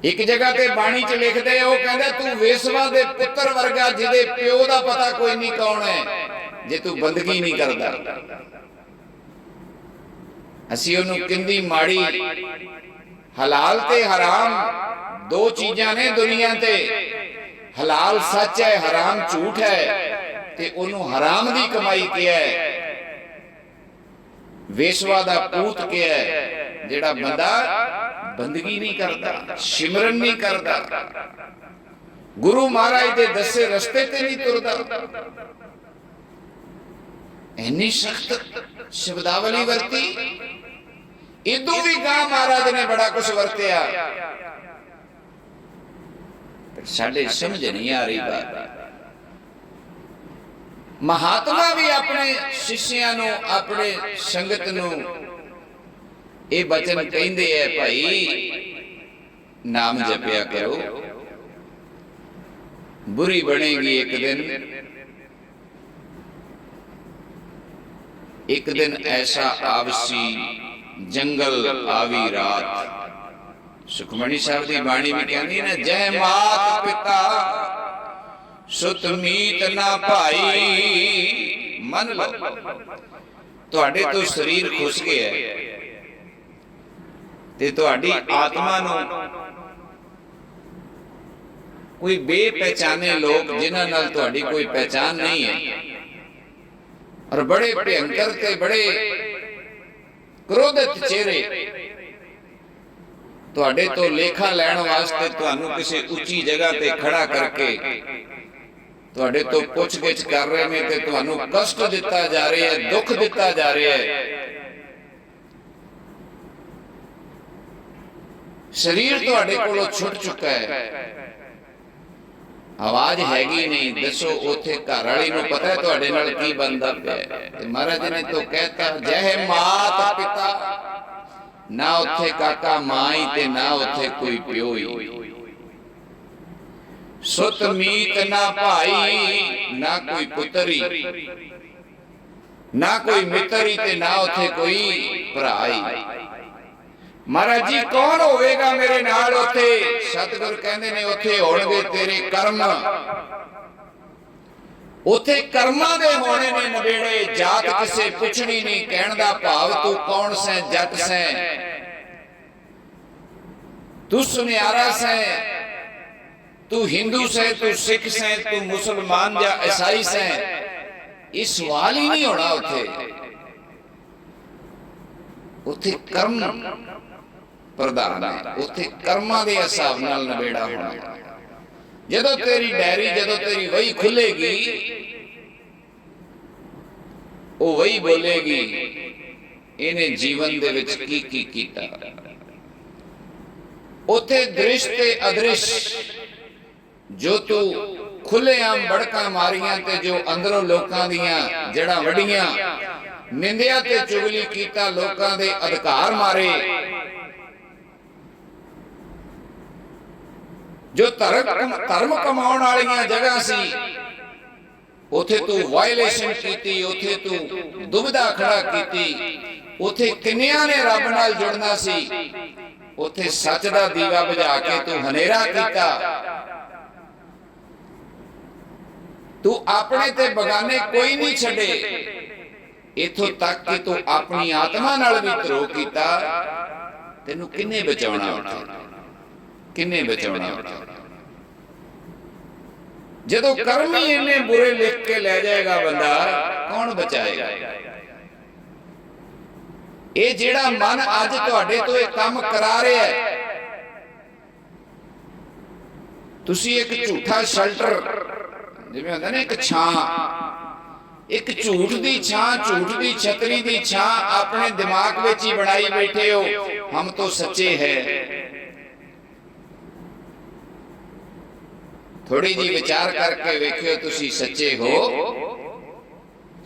ਇੱਕ ਜਗ੍ਹਾ ਤੇ ਬਾਣੀ 'ਚ ਲਿਖਦੇ, ਉਹ ਕਹਿੰਦਾ ਤੂੰ ਵੇਸਵਾ ਦੇ ਪੁੱਤਰ ਵਰਗਾ, ਜਿਹਦੇ ਪਿਓ ਦਾ ਪਤਾ ਕੋਈ ਨਹੀਂ ਕੌਣ ਹੈ, ਜੇ ਤੂੰ ਬੰਦਗੀ ਨਹੀਂ ਕਰਦਾ। ਅਸੀਂ ਉਹਨੂੰ ਕਿੰਦੀ ਮਾੜੀ। ਹਲਾਲ ਤੇ ਹਰਾਮ ਦੋ ਚੀਜ਼ਾਂ ਨੇ ਦੁਨੀਆ ਤੇ। ਹਲਾਲ ਸੱਚ ਹੈ, ਹਰਾਮ ਝੂਠ ਹੈ, ਤੇ ਉਹਨੂੰ ਹਰਾਮ ਦੀ ਕਮਾਈ ਕਿਹਾ ਹੈ। ਵੇਸਵਾ ਦਾ ਪੂਤ ਕਿਹਾ ਹੈ, ਜਿਹੜਾ ਬੰਦਾ ਬੰਦਗੀ ਨਹੀਂ ਕਰਦਾ, ਸਿਮਰਨ ਨਹੀਂ ਕਰਦਾ, ਗੁਰੂ ਮਹਾਰਾਜ ਦੇ ਦੱਸੇ ਰਸਤੇ ਤੇ ਨਹੀਂ ਤੁਰਦਾ। ਇੰਨੀ ਸਖਤ ਸ਼ਬਦਾਵਲੀ ਵਰਤੀ। ਇਦੋਂ ਵੀ ਗਾਂ ਮਹਾਰਾਜ ਨੇ ਬੜਾ ਕੁਝ ਵਰਤਿਆ, ਪਰ ਸਾਡੇ ਸਮਝ ਨਹੀਂ ਆ ਰਹੀ ਬਾਤ। ਮਹਾਤਮਾ ਵੀ ਆਪਣੇ ਸਿੱਸ਼ਿਆਂ ਨੂੰ, ਆਪਣੇ ਸੰਗਤ ਨੂੰ ਇਹ ਬਚਨ ਕਹਿੰਦੇ ਐ, ਭਾਈ ਨਾਮ ਜਪਿਆ ਕਰੋ, ਬੁਰੀ ਬਣੇਗੀ ਇੱਕ ਦਿਨ। ਇੱਕ ਦਿਨ ਐਸਾ ਆਵਸੀ ਜੰਗਲ ਆਵੀ ਰਾਤ। ਸੁਖਮਣੀ ਸਾਹਿਬ ਦੀ ਬਾਣੀ ਵੀ ਕਹਿੰਦੀ ਨਾ, ਜੈ ਮਾਤ ਪਿਤਾ ਸੁਤ ਮੀਤ ਨਾ ਭਾਈ। ਮੰਨ ਲਓ ਤੁਹਾਡੇ ਤੋਂ ਸਰੀਰ ਖੁੱਸ ਗਿਆ ਤੇ ਤੁਹਾਡੀ ਆਤਮਾ ਨੂੰ ਕੋਈ ਬੇਪਹਿਚਾਨੇ ਲੋਕ, ਜਿਨ੍ਹਾਂ ਨਾਲ ਤੁਹਾਡੀ ਕੋਈ ਪਹਿਚਾਨ ਨਹੀਂ ਹੈ, ਔਰ ਬੜੇ ਭਿਅੰਕਰ ਤੇ ਬੜੇ ਕ੍ਰੋਧਿਤ ਚਿਹਰੇ ਤੁਹਾਡੇ ਤੋਂ ਲੇਖਾ ਲੈਣ ਵਾਸਤੇ ਤੁਹਾਨੂੰ ਕਿਸੇ ਉੱਚੀ ਜਗ੍ਹਾ ਤੇ ਖੜਾ ਕਰਕੇ ਤੁਹਾਡੇ ਤੋਂ ਪੁੱਛਗਿੱਛ ਕਰ ਰਹੇ ਨੇ ਤੇ ਤੁਹਾਨੂੰ ਕਸ਼ਟ ਦਿੱਤਾ ਜਾ ਰਿਹਾ ਹੈ, ਦੁੱਖ ਦਿੱਤਾ ਜਾ ਰਿਹਾ ਹੈ। ਸਰੀਰ ਤੁਹਾਡੇ ਕੋਲੋਂ ਛੁੱਟ ਚੁੱਕਾ ਹੈ, ਆਵਾਜ਼ ਹੈਗੀ ਨਹੀਂ। ਦੱਸੋ ਉੱਥੇ ਘਰ ਵਾਲੀ ਨੂੰ ਪਤਾ ਤੁਹਾਡੇ ਨਾਲ ਕੀ ਬਣਦਾ ਪਿਆ। ਤੇ ਮਹਾਰਾਜ ਨੇ ਤਾਂ ਕਹਿਤਾ, ਜੈ ਮਾਤ ਪਿਤਾ। ਨਾ ਉੱਥੇ ਕਾਕਾ ਮਾਂ ਹੀ ਤੇ ਨਾ ਉੱਥੇ ਕੋਈ ਪਿਓ ਹੀ। ਸੁਤ ਮੀਤ ਨਾ ਭਾਈ, ਨਾ ਕੋਈ ਪੁੱਤਰੀ, ਨਾ ਕੋਈ ਮਿੱਤਰੀ, ਤੇ ਨਾ ਉੱਥੇ ਕੋਈ ਭਰਾ ਹੀ। ਮਹਾਰਾਜ ਜੀ ਕੌਣ ਹੋਵੇਗਾ ਮੇਰੇ ਨਾਲ ਉੱਥੇ? ਸਤਿਗੁਰ ਕਹਿੰਦੇ ਨੇ, ਉੱਥੇ ਹੋਣਗੇ ਤੇਰੇ ਕਰਮ। ਉੱਥੇ ਕਰਮਾਂ ਦੇ ਹੋਣੇ ਨੇ ਨਵੇੜੇ। ਜਾਤ ਕਿਸੇ ਪੁੱਛਣੀ ਨਹੀਂ, ਕਹਿਣ ਦਾ ਭਾਵ ਤੂੰ ਕੌਣ ਸੈਂ? ਜੱਟ ਸੈਂ, ਤੂੰ ਸੁਨਿਆਰਾ ਸੈਂ, तू हिंदू से, तू सिख से, तू मुसलमान या ईसाई से, ये सवाल ही नहीं होना। उत्थे कर्म प्रधान है, उत्थे कर्मां दे हिसाब नाल नवेड़ा होना। जदों तेरी डायरी, जदों तेरी वही खुलेगी, वो वही बोलेगी इन्हें जीवन दे विच की कीता। उत्थे दृश्य ते अदृश्य जो तू खुलेआम बड़का मारियां ते जो अंदरों लोकां दियां जड़ा वड़ियां, निंदिया ते चुगली कीता, लोकां दे अधिकार मारे, जो धर्म कमाउण वालियां जगह सी उथे तू वायलेशन कीती, उथे तू दुविधा खड़ा कीती, उथे किन्नियां ने रब नाल जुड़ना सी, उथे सच दा दीवा बुझा के तू हनेरा कीता। तू अपने ते बगाने कोई नहीं छड़े, इथों तक कि तू अपनी आत्मा नाल भी धरोह कीता। तेनू किन्ने बचाउणा, किन्ने बचाउणा? जदों कर्म ही इन्ने बुरे लिख के ले जाएगा बंदा, कौन बचाएगा? ये जेड़ा मन अज तुहाडे तो ये काम करा रहा है, तुसी एक झूठा शल्टर, जिवें होंदा ना एक छां, एक झूठ दी छां, झूठ दी छतरी दी छां अपने दिमाग विच ही बनाई बैठे हो। हम तो सच्चे हैं। थोड़ी जी विचार करके वेखियो, तुसी सच्चे हो,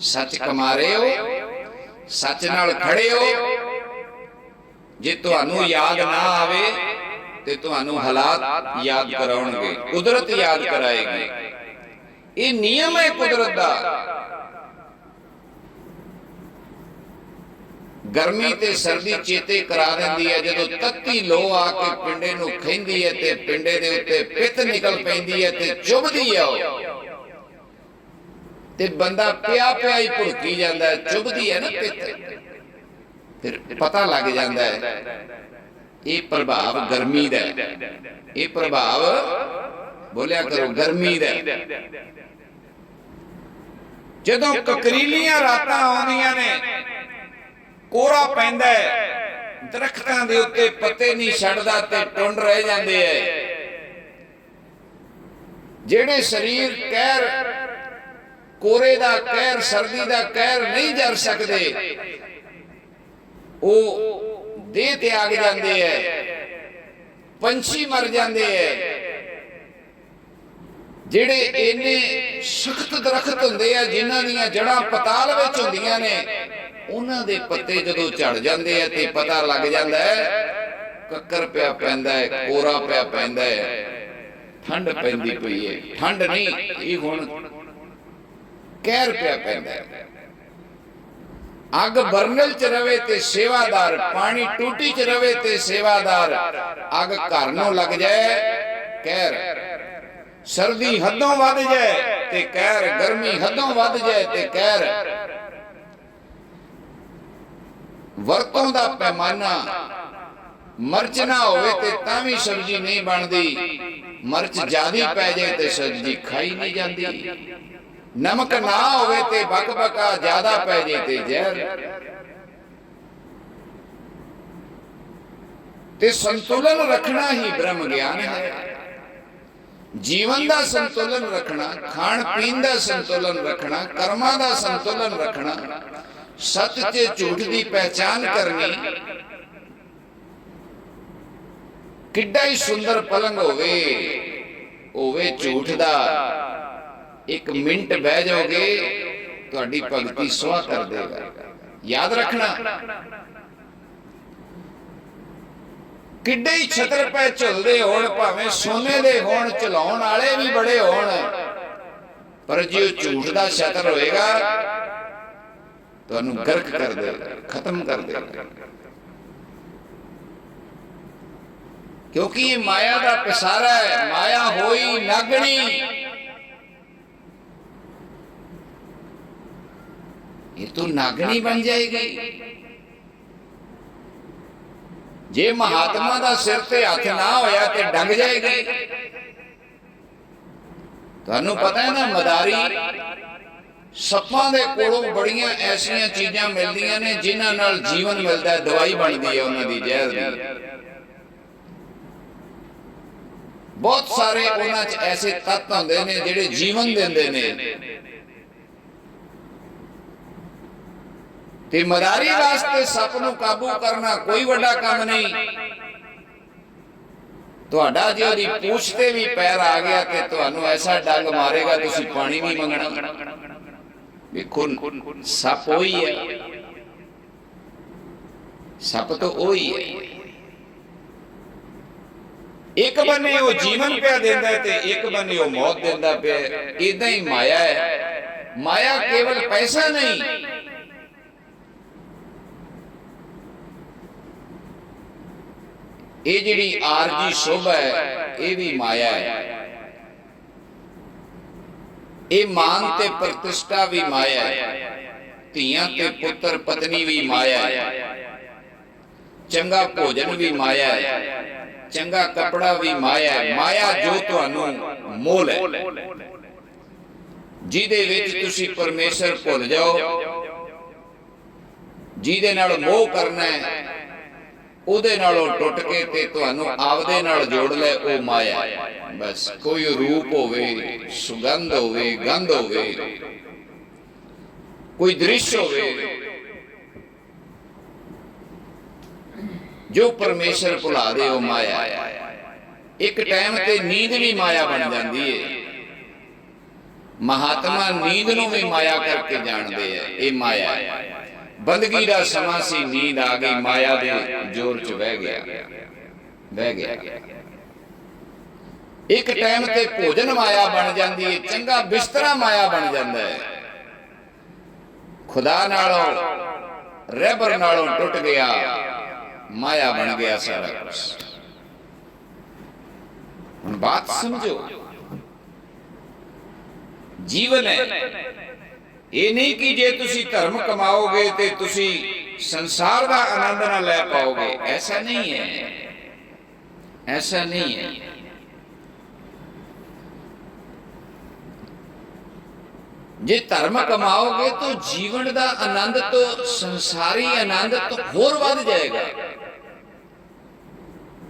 सच कमा रहे हो, सच नाल खड़े हो। जे तुहानू याद ना आवे ते तुहानू हालात याद कराउणगे, कुदरत याद कराएगी। ये नियम है कुदरत दा। गर्मी ते सर्दी चेते करा देंदी है। जदों तत्ती लो आके पिंडे नू खैंदी है ते पिंडे दे उत्ते पित निकल पैंदी है ते चुभदी है, ते बंदा पिया पिया ही भुड़की जांदा है। चुभदी है ना पित, फिर पता लग जांदा है ये प्रभाव गर्मी दा, ये प्रभाव बोलिया करो गर्मी दा। जदों ककरीलियां रातां आउंदियां ने, कोरा पैंदा है, दरख्तां दे उत्ते पत्ते नहीं छड़दा ते टुंड रह जांदे है। जेड़े शरीर कहर, कोरे दा कहर, सर्दी दा कहर नहीं जर सकदे, वो देह त्याग जांदे है, पंछी मर जांदे है। जेड़े इन्ने सख्त दरख्त हुंदे आ, जिन्हां दीयां जड़ां पताल विच हुंदियां ने, उन्हां दे पत्ते जदों झड़ जांदे आ ते पता लग जांदा है कक्कर पिया पैंदा है, कोरा पिया पैंदा है, ठंड पैंदी पई है। ठंड नहीं, ये हुण कहर पिया पैंदा है। अग बरनल च रवे ते सेवादार, पानी टूटी च रवे ते सेवादार। अग घर नूं लग जाए कहर, सर्दी हदों वध जाए ते कहर, गर्मी हदों वध जाए ते कहर। वरतों दा पैमाना, मर्च ना होवे ते तां भी सब्जी नहीं बनदी, मर्च ज्यादा पै जाए ते सब्जी खाई नहीं जाती, नमक ना होवे ते बकबका ज्यादा पै जाए ते जहर। ते संतुलन रखना ही ब्रह्म ज्ञान है। जीवन दा संतुलन रखना, खाण पीन दा संतुलन रखना, कर्मां दा संतुलन रखना, सच ते झूठ की पहचान करनी। किड्डा ही सुंदर पलंग होवे झूठ दा, एक मिनट बह जाओगे तुहाडी भगती सुहा कर देगा। याद रखना, किड्डे ही छतर पै झुलदे होण, भावें सोने दे होण, चलाउण वाले भी बड़े होण, पर जे झूठ दा छतर होएगा तुहानू गर्क कर देगा, खत्म कर देगा। क्योंकि ये माया का पसारा है। माया होई नागणी, ये तो नागणी बन जाएगी। जे महात्मा का सिर ते हथ ना होया ते डंग जाएगी। ਤੁਹਾਨੂੰ ਪਤਾ ਹੈ ਨਾ, ਮਦਾਰੀ ਸੱਪਾਂ ਦੇ ਕੋਲੋਂ ਬੜੀਆਂ ਐਸੀਆਂ ਚੀਜ਼ਾਂ ਮਿਲਦੀਆਂ ਨੇ ਜਿਨ੍ਹਾਂ ਨਾਲ ਜੀਵਨ ਮਿਲਦਾ ਹੈ, ਦਵਾਈ ਬਣਦੀ ਹੈ ਉਹਨਾਂ ਦੀ, ਜ਼ਹਿਰ ਦੀ। ਬਹੁਤ ਸਾਰੇ ਉਹਨਾਂ 'ਚ ਐਸੇ ਤੱਤ ਹੁੰਦੇ ਨੇ ਜਿਹੜੇ ਜੀਵਨ ਦਿੰਦੇ ਨੇ। ਤੇ ਮਦਾਰੀ ਵਾਸਤੇ ਸੱਪ ਨੂੰ ਕਾਬੂ ਕਰਨਾ ਕੋਈ ਵੱਡਾ ਕੰਮ ਨਹੀਂ। ਤੁਹਾਡਾ ਜੇ ਉਹਦੀ ਪੂਛ ਤੇ ਵੀ ਪੈਰ ਆ ਗਿਆ ਤੇ ਤੁਹਾਨੂੰ ਐਸਾ ਡੰਗ ਮਾਰੇਗਾ ਤੁਸੀਂ ਪਾਣੀ ਨਹੀਂ ਮੰਗਣਾ। ਵੇਖੋ ਸੱਪ ਉਹੀ ਹੈ, ਸੱਪ ਤਾਂ ਉਹੀ ਹੈ। ਇੱਕ ਬੰਨੇ ਉਹ ਜੀਵਨ ਪਿਆ ਦਿੰਦਾ ਤੇ ਇੱਕ ਬੰਨੇ ਉਹ ਮੌਤ ਦਿੰਦਾ ਪਿਆ। ਇਦਾਂ ਹੀ ਮਾਇਆ ਹੈ। ਮਾਇਆ ਕੇਵਲ ਪੈਸਾ ਨਹੀਂ, ਇਹ ਜਿਹੜੀ ਆਰਜੀ ਸ਼ੋਭਾ ਹੈ ਇਹ ਵੀ ਮਾਇਆ ਹੈ। ਇਹ ਮਾਨ ਤੇ ਪ੍ਰਤਿਸ਼ਠਾ ਵੀ ਮਾਇਆ ਹੈ। ਧੀਆਂ ਤੇ ਪੁੱਤਰ ਪਤਨੀ ਵੀ ਮਾਇਆ ਹੈ। ਚੰਗਾ ਭੋਜਨ ਵੀ ਮਾਇਆ ਹੈ। ਚੰਗਾ ਕੱਪੜਾ ਵੀ ਮਾਇਆ ਹੈ। ਮਾਇਆ ਜੋ ਤੁਹਾਨੂੰ ਮੋਲ ਹੈ, ਜਿਹਦੇ ਵਿੱਚ ਤੁਸੀਂ ਪਰਮੇਸ਼ਰ ਭੁੱਲ ਜਾਓ, ਜਿਹਦੇ ਨਾਲ ਮੋਹ ਕਰਨਾ ਹੈ, ਉਹਦੇ ਨਾਲੋਂ ਟੁੱਟ ਕੇ ਤੇ ਤੁਹਾਨੂੰ ਆਪਦੇ ਨਾਲ ਜੋੜ ਲੈ, ਉਹ ਮਾਇਆ ਹੈ। ਬਸ ਕੋਈ ਰੂਪ ਹੋਵੇ, ਸੁਗੰਧ ਹੋਵੇ, ਗੰਧ ਹੋਵੇ, ਕੋਈ ਦ੍ਰਿਸ਼ ਹੋਵੇ, ਜੋ ਪਰਮੇਸ਼ਰ ਭੁਲਾ ਦੇ ਉਹ ਮਾਇਆ ਹੈ। ਇੱਕ ਟਾਈਮ ਤੇ ਨੀਂਦ ਵੀ ਮਾਇਆ ਬਣ ਜਾਂਦੀ ਹੈ। ਮਹਾਤਮਾ ਨੀਂਦ ਨੂੰ ਵੀ ਮਾਇਆ ਕਰਕੇ ਜਾਣਦੇ ਆ, ਇਹ ਮਾਇਆ ਹੈ। ਬੰਦਗੀ ਦਾ ਸਮਾਂ ਸੀ, ਨੀਂਦ ਆ ਗਈ, ਮਾਇਆ ਦੇ ਜ਼ੋਰ 'ਚ ਬਹਿ ਗਿਆ। ਇੱਕ ਟਾਈਮ ਤੇ ਭੋਜਨ ਮਾਇਆ ਬਣ ਜਾਂਦੀ ਹੈ, ਚੰਗਾ ਬਿਸਤਰਾ ਮਾਇਆ ਬਣ ਜਾਂਦਾ ਹੈ। ਖੁਦਾ ਨਾਲੋਂ, ਰਹਿਬਰ ਨਾਲੋਂ ਟੁੱਟ ਗਿਆ, ਮਾਇਆ ਬਣ ਗਿਆ ਸਾਰਾ ਕੁਝ। ਹੁਣ ਬਾਤ ਸਮਝੋ, ਜੀਵਨ ਹੈ। ਇਹ ਨਹੀਂ ਕਿ ਜੇ ਤੁਸੀਂ ਧਰਮ ਕਮਾਓਗੇ ਤੇ ਤੁਸੀਂ ਸੰਸਾਰ ਦਾ ਆਨੰਦ ਨਾ ਲੈ ਪਾਓਗੇ। ਐਸਾ ਨਹੀਂ ਹੈ, ਐਸਾ ਨਹੀਂ ਹੈ। ਜੇ ਧਰਮ ਕਮਾਓਗੇ ਤਾਂ ਜੀਵਨ ਦਾ ਆਨੰਦ ਤੋਂ, ਸੰਸਾਰੀ ਆਨੰਦ ਤੋਂ ਹੋਰ ਵੱਧ ਜਾਏਗਾ,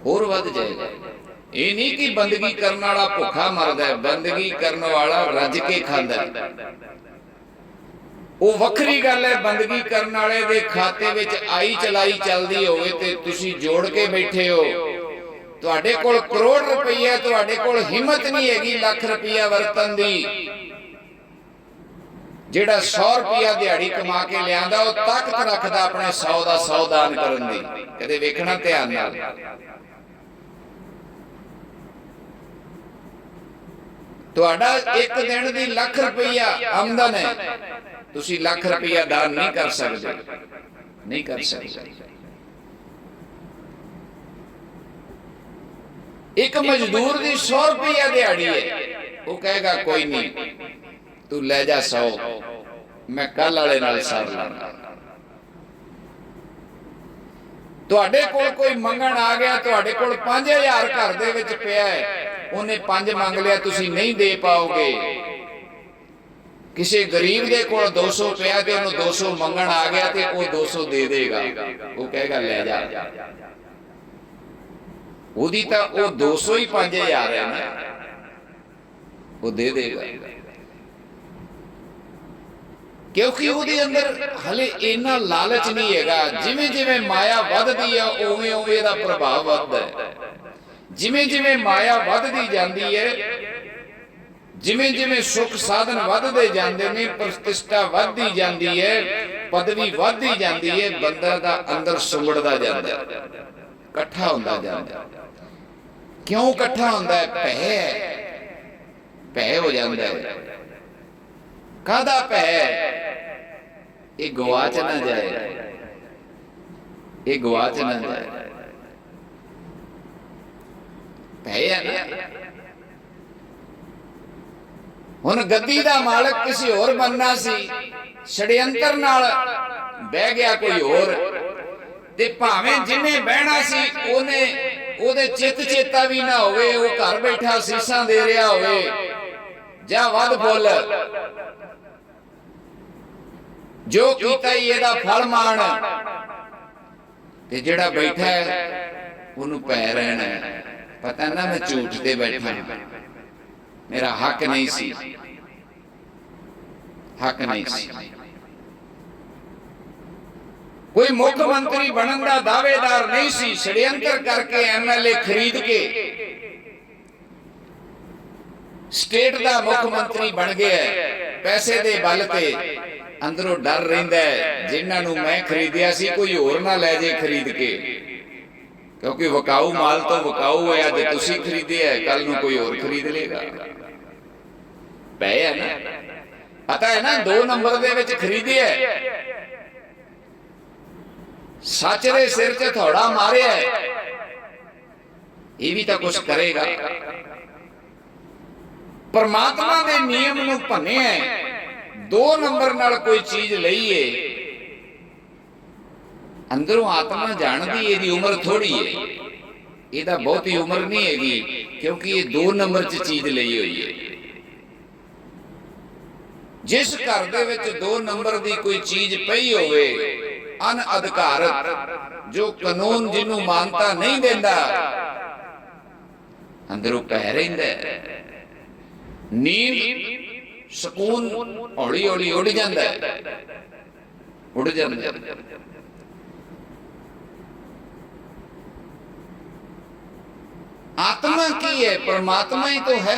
ਹੋਰ ਵੱਧ ਜਾਏਗਾ। ਇਹ ਨਹੀਂ ਕਿ ਬੰਦਗੀ ਕਰਨ ਵਾਲਾ ਭੁੱਖਾ ਮਰਦਾ ਹੈ, ਬੰਦਗੀ ਕਰਨ ਵਾਲਾ ਰੱਜ ਕੇ ਖਾਂਦਾ ਹੈ। ਉਹ ਵੱਖਰੀ ਗੱਲ ਹੈ। ਬੰਦਗੀ ਕਰਨ ਵਾਲੇ ਦੇ ਖਾਤੇ ਵਿੱਚ ਆਈ ਚਲਾਈ ਚੱਲਦੀ ਹੋਵੇ ਤੇ ਤੁਸੀਂ ਜੋੜ ਕੇ ਬੈਠੇ ਹੋ, ਤੁਹਾਡੇ ਕੋਲ ਕਰੋੜ ਰੁਪਈਆ, ਤੁਹਾਡੇ ਕੋਲ ਹਿੰਮਤ ਨਹੀਂ ਹੈਗੀ ਲੱਖ ਰੁਪਈਆ ਵਰਤਣ ਦੀ। ਜਿਹੜਾ 100 ਰੁਪਈਆ ਦਿਹਾੜੀ ਕਮਾ ਕੇ ਲਿਆਂਦਾ ਉਹ ਤਾਕਤ ਰੱਖਦਾ ਆਪਣੇ 100 ਦਾ 100 ਦਾਨ ਕਰਨ ਦੀ। ਕਦੇ ਵੇਖਣਾ ਧਿਆਨ ਨਾਲ। ਤੁਹਾਡਾ ਇੱਕ ਦਿਨ ਦੀ ਲੱਖ ਰੁਪਈਆ ਆਮਦਨ ਹੈ, ਤੁਸੀਂ ਲੱਖ ਰੁਪਈਆ ਦਾਨ ਨਹੀਂ ਕਰ ਸਕਦੇ, ਨਹੀਂ ਕਰ ਸਕਦੇ। ਇੱਕ ਮਜ਼ਦੂਰ ਦੀ 100 ਰੁਪਈਆ ਦਿਹਾੜੀ ਹੈ, ਉਹ ਕਹੇਗਾ ਕੋਈ ਨਹੀਂ ਤੂੰ ਲੈ ਜਾ 100, ਮੈਂ ਕੱਲ ਵਾਲੇ ਨਾਲ ਸਾਰ ਲਾਂਗਾ। ਤੁਹਾਡੇ ਕੋਲ ਕੋਈ ਮੰਗਣ ਆ ਗਿਆ, ਤੁਹਾਡੇ ਕੋਲ 5000 ਘਰ ਦੇ ਵਿੱਚ ਪਿਆ ਹੈ, ਉਹਨੇ 5 ਮੰਗ ਲਿਆ, ਤੁਸੀਂ ਨਹੀਂ ਦੇ ਪਾਓਗੇ। ਕਿਸੇ ਗਰੀਬ ਦੇ ਕੋਲ 200 ਪਿਆ ਤੇ ਉਹਨੂੰ 200 ਮੰਗਣ ਆ ਗਿਆ ਤੇ ਉਹ 200 ਦੇ ਦੇਗਾ। ਉਹ ਕਹੇਗਾ ਲੈ ਜਾ। ਉਹਦੀ ਤਾਂ ਉਹ 200 ਹੀ 5000 ਹੈ ਨਾ, ਉਹ ਦੇ ਦੇਗਾ, ਕਿਉਂਕਿ ਉਹਦੇ ਅੰਦਰ ਹਲੇ ਇੰਨਾ ਲਾਲਚ ਨਹੀਂ ਹੈਗਾ। ਜਿਵੇਂ ਜਿਵੇਂ ਮਾਇਆ ਵੱਧਦੀ ਆ ਉਵੇਂ ਉਵੇਂ ਇਹਦਾ ਪ੍ਰਭਾਵ ਵੱਧਦਾ ਹੈ। ਜਿਵੇਂ ਜਿਵੇਂ ਮਾਇਆ ਵੱਧਦੀ ਜਾਂਦੀ ਹੈ, ਜਿਵੇਂ ਜਿਵੇਂ ਸੁੱਖ ਸਾਧਨ ਵੱਧਦੇ ਜਾਂਦੇ ਨੇ, ਪ੍ਰਤਿਸ਼ਠਾ ਵੱਧਦੀ ਜਾਂਦੀ ਹੈ, ਪਦਵੀ ਵੱਧਦੀ ਜਾਂਦੀ ਹੈ, ਬੰਦਾ ਦਾ ਅੰਦਰ ਸੁੰਗੜਦਾ ਜਾਂਦਾ, ਇਕੱਠਾ ਹੁੰਦਾ ਜਾਂਦਾ। ਕਿਉਂ ਇਕੱਠਾ ਹੁੰਦਾ ਹੈ? ਭੈ ਹੋ ਜਾਂਦਾ ਹੈ। ਕਾਹਦਾ ਭੈ? ਇਹ ਗਵਾਚ ਨਾ ਜਾਏ, ਇਹ ਗਵਾਚ ਨਾ ਜਾਏ। ਭੈ ਹੈ ਨਾ। ਹੁਣ ਗੱਦੀ ਦਾ ਮਾਲਕ ਕਿਸੇ ਹੋਰ ਬਣਨਾ ਸੀ, ਛੜਯੰਤਰ ਨਾਲ ਬਹਿ ਗਿਆ ਕੋਈ ਹੋਰ, ਤੇ ਭਾਵੇਂ ਜਿਹਨੇ ਬਹਿਣਾ ਸੀ ਉਹਦੇ ਚਿੱਤ ਚੇਤਾ ਵੀ ਨਾ ਹੋਵੇ, ਉਹ ਘਰ ਬੈਠਾ ਸੀਸਾਂ ਦੇ ਰਿਹਾ ਹੋਵੇ, ਜਾਂ ਵੱਧ ਬੋਲ, ਜੋ ਕੀਤਾ ਹੀ ਇਹਦਾ ਫਲ ਮਾਣ। ਤੇ ਜਿਹੜਾ ਬੈਠਾ ਹੈ ਉਹਨੂੰ ਪੈ ਰਹਿਣਾ, ਪਤਾ ਨਾ ਮੈਂ ਝੂਠ ਤੇ ਬੈਠਾ, ਮੇਰਾ ਹੱਕ ਨਹੀਂ ਸੀ, ਹੱਕ ਨਹੀਂ ਸੀ। ਕੋਈ ਮੁੱਖ ਮੰਤਰੀ ਬਣਨ ਦਾ ਦਾਅਵੇਦਾਰ ਨਹੀਂ ਸੀ, षड्यंत्र ਕਰਕੇ ਐਮਐਲਏ ਖਰੀਦ ਕੇ ਸਟੇਟ ਦਾ ਮੁੱਖ ਮੰਤਰੀ ਬਣ ਗਿਆ। ਪੈਸੇ ਦੇ ਬਲ ਤੇ ਅੰਦਰੋਂ ਡਰ ਰਹਿੰਦਾ ਹੈ, ਜਿਨ੍ਹਾਂ ਨੂੰ ਮੈਂ ਖਰੀਦਿਆ ਸੀ ਕੋਈ ਹੋਰ ਨਾ ਲੈ ਜੇ ਖਰੀਦ ਕੇ, ਕਿਉਂਕਿ ਵਿਕਾਊ ਮਾਲ ਤੋਂ ਵਿਕਾਊ ਹੈ, ਅੱਜ ਤੁਸੀਂ ਖਰੀਦਿਆ ਕੱਲ ਨੂੰ ਕੋਈ ਹੋਰ ਖਰੀਦ ਲੇਗਾ। ਪੈ ਹੈ ਨਾ, ਪਤਾ ਹੈ ਨਾ 2 ਨੰਬਰ ਦੇ ਵਿੱਚ ਖਰੀਦਿਆ, ਸੱਚ ਦੇ ਸਿਰ 'ਚ ਥੋੜਾ ਮਾਰਿਆ, ਇਹ ਵੀ ਤਾਂ ਕੁਝ ਕਰੇਗਾ। ਪਰਮਾਤਮਾ ਦੇ ਨਿਯਮ ਨੂੰ ਭੰਨਿਆ, 2 ਨੰਬਰ ਨਾਲ ਕੋਈ ਚੀਜ਼ ਲਈਏ, ਅੰਦਰੋਂ ਆਤਮਾ ਜਾਣਦੀ ਇਹਦੀ ਉਮਰ ਥੋੜੀ ਹੈ, ਇਹਦਾ ਬਹੁਤੀ ਉਮਰ ਨਹੀਂ ਹੈਗੀ, ਕਿਉਂਕਿ ਇਹ 2 ਨੰਬਰ 'ਚ ਚੀਜ਼ ਲਈ ਹੋਈ ਹੈ। ਜਿਸ ਘਰ ਦੇ ਵਿੱਚ 2 ਨੰਬਰ ਦੀ ਕੋਈ ਚੀਜ਼ ਪਈ ਹੋਵੇ, ਅਨਅਧਿਕਾਰਤ, ਜੋ ਕਾਨੂੰਨ ਜਿਹਨੂੰ ਮਾਨਤਾ ਨਹੀਂ ਦਿੰਦਾ, ਅੰਦਰੋਂ ਪੈ ਰਹਿੰਦਾ, ਨੀਂਦ ਸਕੂਨ ਹੌਲੀ ਹੌਲੀ ਉੱਡ ਜਾਂਦਾ, ਉੱਡ ਜਾਂਦਾ। ਆਤਮਾ ਕੀ ਹੈ? परमात्मा ही तो है।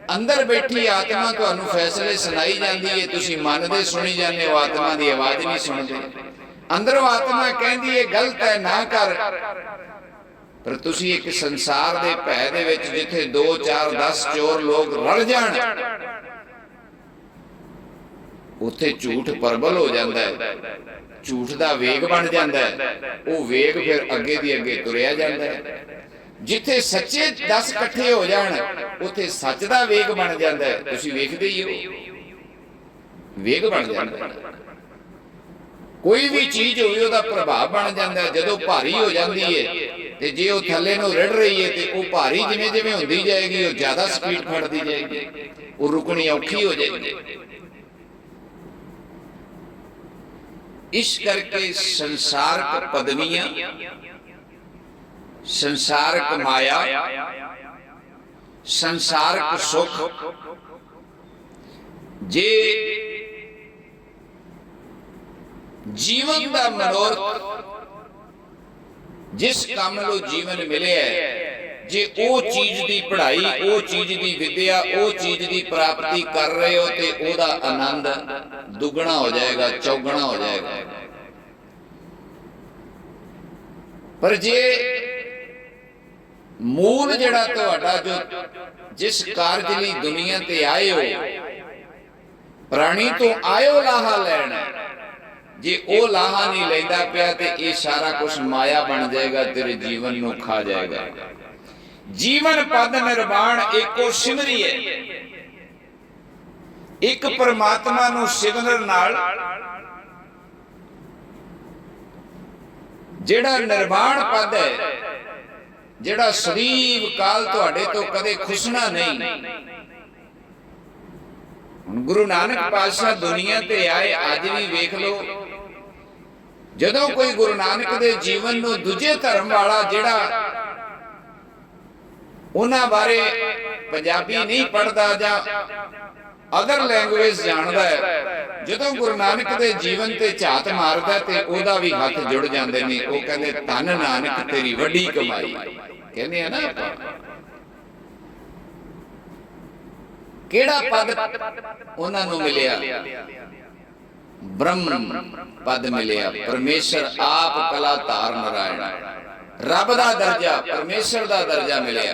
अंदर बैठी आत्मा ਤੁਹਾਨੂੰ फैसले सुनाई जाती है, तुसी मनदे सुनी जाने हो, आत्मा की आवाज नहीं सुनते। अंदरों आत्मा कहती है गलत है ना कर, पर तुसी एक संसार दे भै दे विच जिथे 2 4 10 चोर लोग रल जाण, उत्थे झूठ प्रबल हो जाता है, झूठ दा वेग बन जाता है, वो वेग फिर अगे दी अगे तुरिया जाता है। जिथे सच्चे 10 इकट्ठे हो जाण, उत्थे सच दा वेग बन जाता है। तुसी वेखदे ही हो, वेग बन जाता है। कोई भी चीज होवे ओहदा प्रभाव बन जाता है। जदों भारी हो जाती है ते जे वो थल्ले नूं रिड़ रही है ते वो भारी जिवें जिवें हुंदी जाएगी, वो ज्यादा स्पीड फड़दी जाएगी, वो रुकनी औखी हो जाएगी। इस करके संसारक पदवियां, संसारक माया, संसारक सुख, जे जीवन का मनोरथ, जिस काम लो जीवन मिले है, जे ओ चीज की पढ़ाई, ओ चीज की विद्या, ओ चीज की प्राप्ति कर रहे हो, तो ओदा आनंद दुगना हो जाएगा, चौगुना हो जाएगा। पर जे मूल जड़ा तुहाडा जो जिस कारज लई दुनिया ते आए हो, प्राणी तो आयो लाहा लैना, जे ओ लाहा नहीं लेंदा पिया ते ये सारा कुछ माया बन जाएगा, तेरे जीवन नूं खा जाएगा। जीवन पद निर्माण एको सिमरी है, एक परमात्मा नूं सिमरन नाल जेड़ा निर्माण पद है, जेड़ा सदैव काल तुहाडे तो कदे खुसना नहीं। गुरु नानक पातशाह दुनिया ते आए, अज भी वेख लो, जदों कोई गुरु नानक दे जीवन नूं दूजे धर्म वाला जेड़ा उन्हां बारे पंजाबी नहीं पढ़दा जां अदर लैंग्वेज जानदा है, जदों गुरु नानक दे जीवन ते झात मारदा ते ओदा भी हाथ जुड़ जांदे ने। ओ कहंदे धन नानक तेरी वड्डी कमाई, कहंदे आ ना आपां। केड़ा पद उन्हां नूं मिलिया? ब्रह्म पद मिलिया। परमेश्वर आप कला धार नारायण, रब दा दर्जा, परमेश्वर दा दर्जा मिलिया।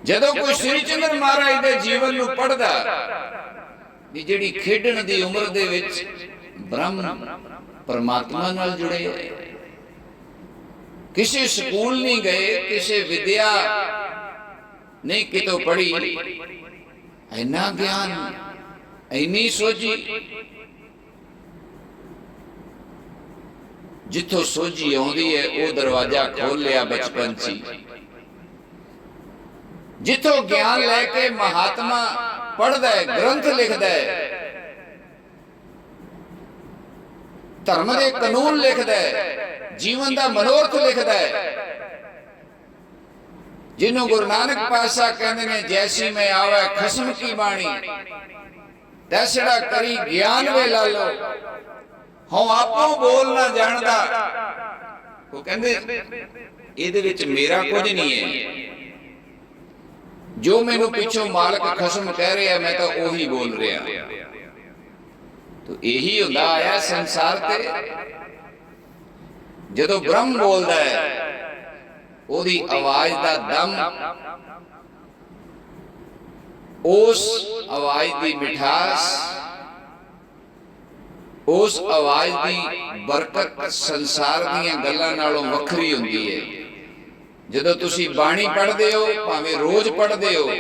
जदों कोई श्री चंद्र महाराज दे जीवन नूं पढ़दा, भी जिहड़ी खेडण दी उम्र दे विच ब्रह्म परमात्मा नाल जुड़े, किसी स्कूल नहीं गए, किसी विद्या नहीं कितों पढ़ी, इन्ना ज्ञान, इन्नी सोझी, जिथों सोझी आउंदी है वो दरवाजा खोल लिया बचपन ची। ਜਿੱਥੋਂ ਗਿਆਨ ਲੈ ਕੇ ਮਹਾਤਮਾ ਪੜ੍ਹਦਾ ਹੈ, ਗ੍ਰੰਥ ਲਿਖਦਾ ਹੈ, ਧਰਮ ਦੇ ਕਾਨੂੰਨ ਲਿਖਦਾ ਹੈ, ਜੀਵਨ ਦਾ ਮਨੋਰਥ ਲਿਖਦਾ ਹੈ, ਜਿਹਨੂੰ ਗੁਰੂ ਨਾਨਕ ਪਾਤਸ਼ਾਹ ਕਹਿੰਦੇ ਨੇ ਜੈਸੀ ਮੈਂ ਆਵੇ ਖਸਮ ਕੀ ਬਾਣੀ, ਤੈਸੜਾ ਕਰੀ ਗਿਆਨ ਵੇ ਲਾਲੋ, ਹਉ ਆਪੋ ਬੋਲ ਨਾ ਜਾਣਦਾ। ਉਹ ਕਹਿੰਦੇ ਇਹਦੇ ਵਿੱਚ ਮੇਰਾ ਕੁਝ ਨਹੀਂ ਹੈ, ਜੋ ਮੈਨੂੰ ਪਿੱਛੋਂ ਮਾਲਕ ਖਸਮ ਕਹਿ ਰਿਹਾ ਮੈਂ ਤਾਂ ਉਹੀ ਬੋਲ ਰਿਹਾ। ਤੋ ਇਹੀ ਹੁੰਦਾ ਆਇਆ ਸੰਸਾਰ ਤੇ, ਜਦੋਂ ਬ੍ਰਹਮ ਬੋਲਦਾ ਹੈ ਉਹਦੀ ਆਵਾਜ਼ ਦਾ ਦਮ, ਉਸ ਆਵਾਜ਼ ਦੀ ਮਿਠਾਸ, ਉਸ ਆਵਾਜ਼ ਦੀ ਬਰਕਤ ਸੰਸਾਰ ਦੀਆਂ ਗੱਲਾਂ ਨਾਲੋਂ ਵੱਖਰੀ ਹੁੰਦੀ ਹੈ। ਜਦੋਂ ਤੁਸੀਂ ਬਾਣੀ ਪੜ੍ਹਦੇ ਹੋ, ਭਾਵੇਂ ਰੋਜ਼ ਪੜ੍ਹਦੇ ਹੋ,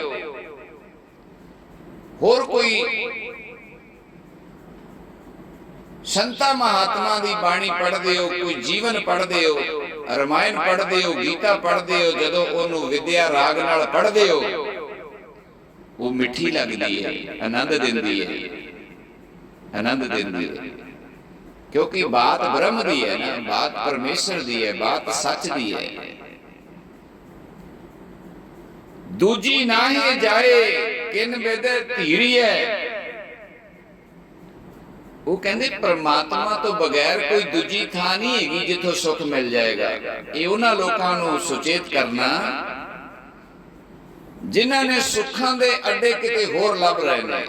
ਹੋਰ ਕੋਈ ਸੰਤਾਂ ਮਹਾਤਮਾ ਦੀ ਬਾਣੀ ਪੜ੍ਹਦੇ ਹੋ, ਕੋਈ ਜੀਵਨ ਪੜ੍ਹਦੇ ਹੋ, ਰਮਾਇਣ ਪੜ੍ਹਦੇ ਹੋ, ਗੀਤਾ ਪੜ੍ਹਦੇ ਹੋ, ਜਦੋਂ ਉਹਨੂੰ ਵਿਦਿਆ ਰਾਗ ਨਾਲ ਪੜ੍ਹਦੇ ਹੋ ਉਹ ਮਿੱਠੀ ਲੱਗਦੀ ਹੈ, ਆਨੰਦ ਦਿੰਦੀ ਹੈ, ਆਨੰਦ ਦਿੰਦੀ ਹੈ। ਕਿਉਂਕਿ ਬਾਤ ਬ੍ਰਹਮ ਦੀ ਹੈ ਨਾ, ਬਾਤ ਪਰਮੇਸ਼ਰ ਦੀ ਹੈ, ਬਾਤ ਸੱਚ ਦੀ ਹੈ। ਦੂਜੀ ਨਾਹੀ ਜਾਏ ਕਿਨ ਬੇਦੇ ਧੀਰੀ ਹੈ। ਉਹ ਕਹਿੰਦੇ ਪਰਮਾਤਮਾ ਤੋਂ ਬਗੈਰ ਕੋਈ ਦੂਜੀ ਥਾਂ ਨਹੀਂ ਹੈਗੀ ਜਿੱਥੋਂ ਸੁੱਖ ਮਿਲ ਜਾਏਗਾ। ਇਹ ਉਹਨਾਂ ਲੋਕਾਂ ਨੂੰ ਸੁਚੇਤ ਕਰਨਾ ਜਿਨ੍ਹਾਂ ਨੇ ਸੁੱਖਾਂ ਦੇ ਅੱਡੇ ਕਿਤੇ ਹੋਰ ਲੱਭ ਰਹੇ ਨੇ।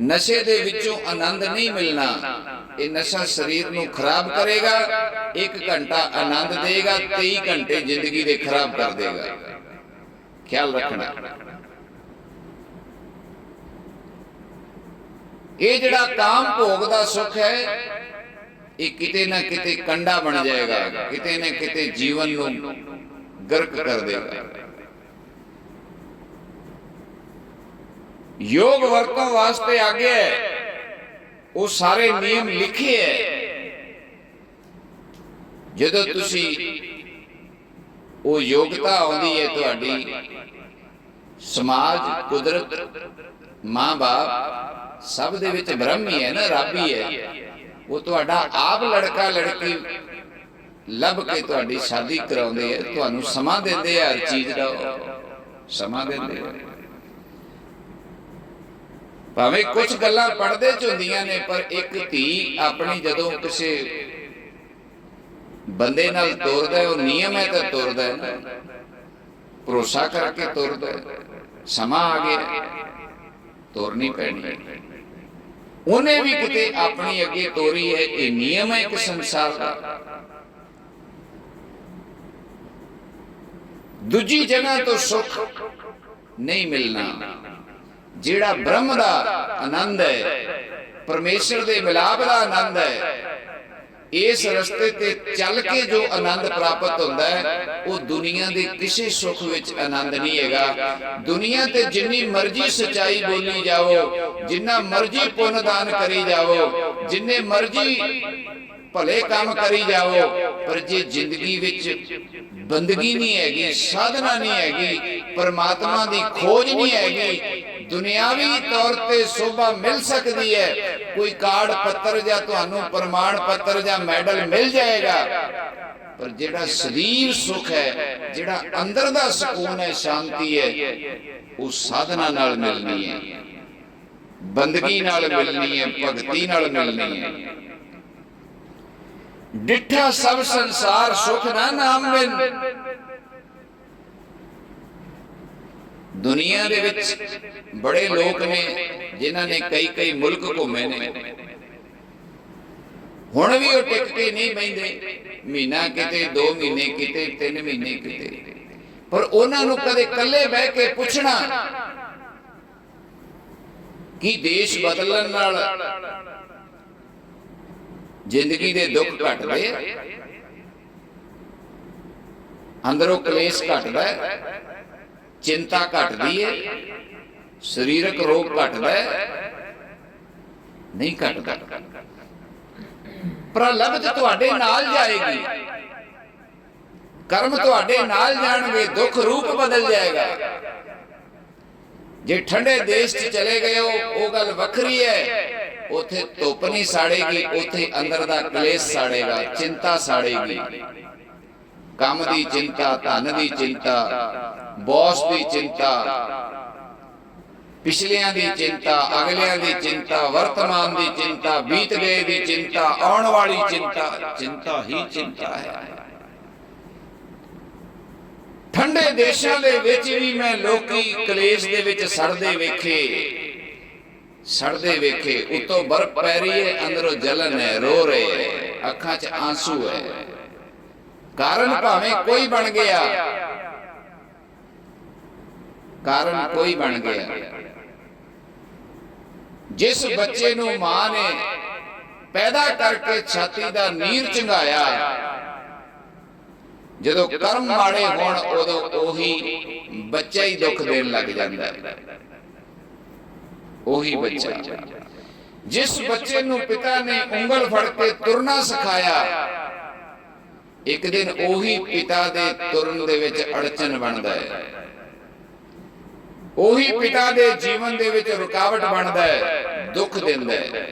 ਨਸ਼ੇ ਦੇ ਵਿੱਚੋਂ ਆਨੰਦ ਨਹੀਂ ਮਿਲਣਾ। ਇਹ ਨਸ਼ਾ ਸਰੀਰ ਨੂੰ ਖਰਾਬ ਕਰੇਗਾ, 1 ਘੰਟਾ ਆਨੰਦ ਦੇਗਾ, 23 ਘੰਟੇ ਜ਼ਿੰਦਗੀ ਦੇ ਖਰਾਬ ਕਰ ਦੇਗਾ। ਖਿਆਲ ਰੱਖਣਾ। ਇਹ ਜਿਹੜਾ ਕਾਮ ਭੋਗ ਦਾ ਸੁੱਖ ਹੈ ਇਹ ਕਿਤੇ ਨਾ ਕਿਤੇ ਕੰਡਾ ਬਣ ਜਾਏਗਾ, ਕਿਤੇ ਨਾ ਕਿਤੇ ਜੀਵਨ ਨੂੰ ਗਰਕ ਕਰ ਦੇਗਾ। ਯੋਗ ਵਰਤੋਂ ਵਾਸਤੇ ਆਗੇ ਉਹ ਸਾਰੇ ਨਿਯਮ ਲਿਖੇ ਹੈ। ਜਦੋਂ ਤੁਸੀਂ ਉਹ ਯੋਗਤਾ ਆਉਂਦੀ ਹੈ, ਤੁਹਾਡੀ ਸਮਾਜ, ਕੁਦਰਤ, ਮਾਂ-ਬਾਪ ਸਭ ਦੇ ਵਿੱਚ ਬ੍ਰਹਮ ਹੀ ਹੈ ਨਾ, ਰੱਬ ਹੀ ਹੈ। ਉਹ ਤੁਹਾਡਾ ਆਪ ਲੜਕਾ ਲੜਕੀ ਲੱਭ ਕੇ ਤੁਹਾਡੀ ਸ਼ਾਦੀ ਕਰਾਉਂਦੇ ਆ, ਤੁਹਾਨੂੰ ਸਮਾਂ ਦਿੰਦੇ ਆ, ਹਰ ਚੀਜ਼ ਦਾ ਸਮਾਂ ਦਿੰਦੇ ਆ। ਭਾਵੇਂ ਕੁਝ ਗੱਲਾਂ ਪੜਦੇ ਚ ਹੁੰਦੀਆਂ ਨੇ, ਪਰ ਇੱਕ ਧੀ ਆਪਣੀ ਜਦੋਂ ਕਿਸੇ ਬੰਦੇ ਨਾਲ ਤੁਰਦਾ, ਉਹ ਨਿਯਮ ਹੈ ਤਾਂ ਤੁਰਦਾ ਹੈ ਨਾ, ਭਰੋਸਾ ਕਰਕੇ ਤੁਰਦਾ। ਸਮਾਂ ਆ ਗਿਆ, ਤੋਰਨੀ ਪੈਣੀ। ਉਹਨੇ ਵੀ ਕਿਤੇ ਆਪਣੀ ਅੱਗੇ ਤੋਰੀ ਹੈ। ਇਹ ਨਿਯਮ ਹੈ ਕਿ ਸੰਸਾਰ ਦਾ। ਦੂਜੀ ਜਗ੍ਹਾ ਤੋਂ ਸੁੱਖ ਨਹੀਂ ਮਿਲਣਾ। ਜਿਹੜਾ ਬ੍ਰਹਮ ਦਾ ਆਨੰਦ ਹੈ, ਪਰਮੇਸ਼ਰ ਦੇ ਮਿਲਾਪ ਦਾ ਆਨੰਦ ਹੈ, ਇਸ ਰਸਤੇ ਤੇ ਚੱਲ ਕੇ ਜੋ ਆਨੰਦ ਪ੍ਰਾਪਤ ਹੁੰਦਾ ਹੈ, ਉਹ ਦੁਨੀਆ ਦੇ ਕਿਸੇ ਸੁੱਖ ਵਿੱਚ ਆਨੰਦ ਨਹੀਂ ਹੈਗਾ। ਦੁਨੀਆ ਤੇ ਜਿੰਨੀ ਮਰਜ਼ੀ ਸੱਚਾਈ ਬੋਲੀ ਜਾਵੋ, ਜਿੰਨਾ ਮਰਜ਼ੀ ਪੁੰਨ ਦਾਨ ਕਰੀ ਜਾਵੋ, ਜਿੰਨੇ ਮਰਜ਼ੀ ਭਲੇ ਕੰਮ ਕਰੀ ਜਾਵੋ, ਪਰ ਜੇ ਜ਼ਿੰਦਗੀ ਵਿੱਚ ਬੰਦਗੀ ਨਹੀਂ ਹੈਗੀ, ਸਾਧਨਾ ਨਹੀਂ ਹੈਗੀ, ਪਰਮਾਤਮਾ ਦੀ ਖੋਜ ਨਹੀਂ ਹੈਗੀ, ਦੁਨਿਆਵੀ ਤੌਰ ਤੇ ਸ਼ੋਭਾ ਮਿਲ ਸਕਦੀ ਹੈ, ਕੋਈ ਕਾਰਡ ਪੱਤਰ ਜਾਂ ਤੁਹਾਨੂੰ ਪ੍ਰਮਾਣ ਪੱਤਰ ਜਾਂ ਮੈਡਲ ਮਿਲ ਜਾਏਗਾ, ਪਰ ਜਿਹੜਾ ਸਰੀਰ ਸੁਖ ਹੈ, ਜਿਹੜਾ ਅੰਦਰ ਦਾ ਸਕੂਨ ਹੈ, ਸ਼ਾਂਤੀ ਹੈ, ਉਹ ਸਾਧਨਾ ਨਾਲ ਮਿਲਣੀ ਹੈ, ਬੰਦਗੀ ਨਾਲ ਮਿਲਣੀ ਹੈ, ਭਗਤੀ ਨਾਲ ਮਿਲਣੀ ਹੈ। ਡਿੱਠਾ ਸਭ ਸੰਸਾਰ ਸੁਖ ਨਾ ਨਾਮ ਬਿਨ। ਦੁਨੀਆ ਦੇ ਵਿੱਚ ਬੜੇ ਲੋਕ ਨੇ ਜਿਨ੍ਹਾਂ ਨੇ ਕਈ ਮੁਲਕ ਘੁੰਮੇ ਨੇ, ਹੁਣ ਵੀ ਉਹ ਟਿਕ ਕੇ ਨਹੀਂ ਬੈਠਦੇ। ਮਹੀਨਾ ਕਿਤੇ, 2 ਮਹੀਨੇ ਕਿਤੇ, 3 ਮਹੀਨੇ ਕਿਤੇ, ਪਰ ਉਹਨਾਂ ਨੂੰ ਕਦੇ ਇਕੱਲੇ ਬਹਿ ਕੇ ਪੁੱਛਣਾ ਕਿ ਦੇਸ਼ ਬਦਲਣ ਨਾਲ ਜ਼ਿੰਦਗੀ ਦੇ ਦੁੱਖ ਘਟਦੇ, ਅੰਦਰੋਂ ਕਲੇਸ਼ ਘਟਦਾ, ਚਿੰਤਾ ਘਟਦੀ ਹੈ, ਸਰੀਰਕ ਰੋਗ ਘਟਦਾ ਨਹੀਂ? ਘਟਦਾ। ਪ੍ਰਲਬਧ ਤੁਹਾਡੇ ਨਾਲ ਜਾਏਗੀ। ਕਰਮ ਤੁਹਾਡੇ ਨਾਲ ਜਾਣਗੇ, ਦੁੱਖ ਰੂਪ ਬਦਲ ਜਾਏਗਾ। ਜੇ ਠੰਡੇ ਦੇਸ਼ 'ਚ ਚਲੇ ਗਏ ਹੋ ਉਹ ਗੱਲ ਵੱਖਰੀ ਹੈ, ਉੱਥੇ ਧੁੱਪ ਨਹੀਂ ਸਾੜੇਗੀ, ਉੱਥੇ ਅੰਦਰ ਦਾ ਕਲੇਸ਼ ਸਾੜੇਗਾ, ਚਿੰਤਾ ਸਾੜੇਗੀ। ਕੰਮ ਦੀ ਚਿੰਤਾ, ਧਨ ਦੀ ਚਿੰਤਾ, ਬੌਸ ਦੀ ਚਿੰਤਾ, ਪਿਛਲਿਆਂ ਦੀ ਚਿੰਤਾ, ਅਗਲਿਆਂ ਦੀ ਚਿੰਤਾ, ਵਰਤਮਾਨ ਦੀ ਚਿੰਤਾ, ਬੀਤ ਗਏ ਦੀ ਚਿੰਤਾ, ਆਉਣ ਵਾਲੀ ਚਿੰਤਾ, ਚਿੰਤਾ ਹੀ ਚਿੰਤਾ ਹੈ। ਠੰਡੇ ਦੇਸ਼ਾਂ ਦੇ ਵਿੱਚ ਵੀ ਮੈਂ ਲੋਕੀ ਕਲੇਸ਼ ਦੇ ਵਿੱਚ ਸੜਦੇ ਵੇਖੇ, ਉੱਤੋਂ ਬਰਫ਼ ਪੈ ਰਹੀ ਹੈ, ਅੰਦਰੋਂ ਜਲਨ ਹੈ, ਰੋ ਰਹੇ ਹੈ, ਅੱਖਾਂ 'ਚ ਆਂਸੂ ਹੈ। ਕਾਰਨ ਭਾਵੇਂ ਕੋਈ ਬਣ ਗਿਆ, ਕਾਰਨ ਕੋਈ ਬਣ ਗਿਆ। ਜਿਸ ਬੱਚੇ ਨੂੰ ਮਾਂ ਨੇ ਪੈਦਾ ਕਰਕੇ ਛਾਤੀ ਦਾ ਨੀਰ ਚੰਗਾਇਆ, ਜਦੋਂ ਕਰਮ ਮਾੜੇ ਹੋਣ ਉਦੋਂ ਉਹੀ ਬੱਚਾ ਹੀ ਦੁੱਖ ਦੇਣ ਲੱਗ ਜਾਂਦਾ ਹੈ। ਉਹੀ ਬੱਚਾ, ਜਿਸ ਬੱਚੇ ਨੂੰ ਪਿਤਾ ਨੇ ਉਂਗਲ ਫੜ ਕੇ ਤੁਰਨਾ ਸਿਖਾਇਆ, ਇੱਕ ਦਿਨ ਉਹੀ ਪਿਤਾ ਦੇ ਤੁਰਨ ਦੇ ਵਿੱਚ ਅੜਚਨ ਬਣਦਾ ਹੈ, ਉਹੀ ਪਿਤਾ ਦੇ ਜੀਵਨ ਦੇ ਵਿੱਚ ਰੁਕਾਵਟ ਬਣਦਾ ਹੈ, ਦੁੱਖ ਦਿੰਦਾ ਹੈ।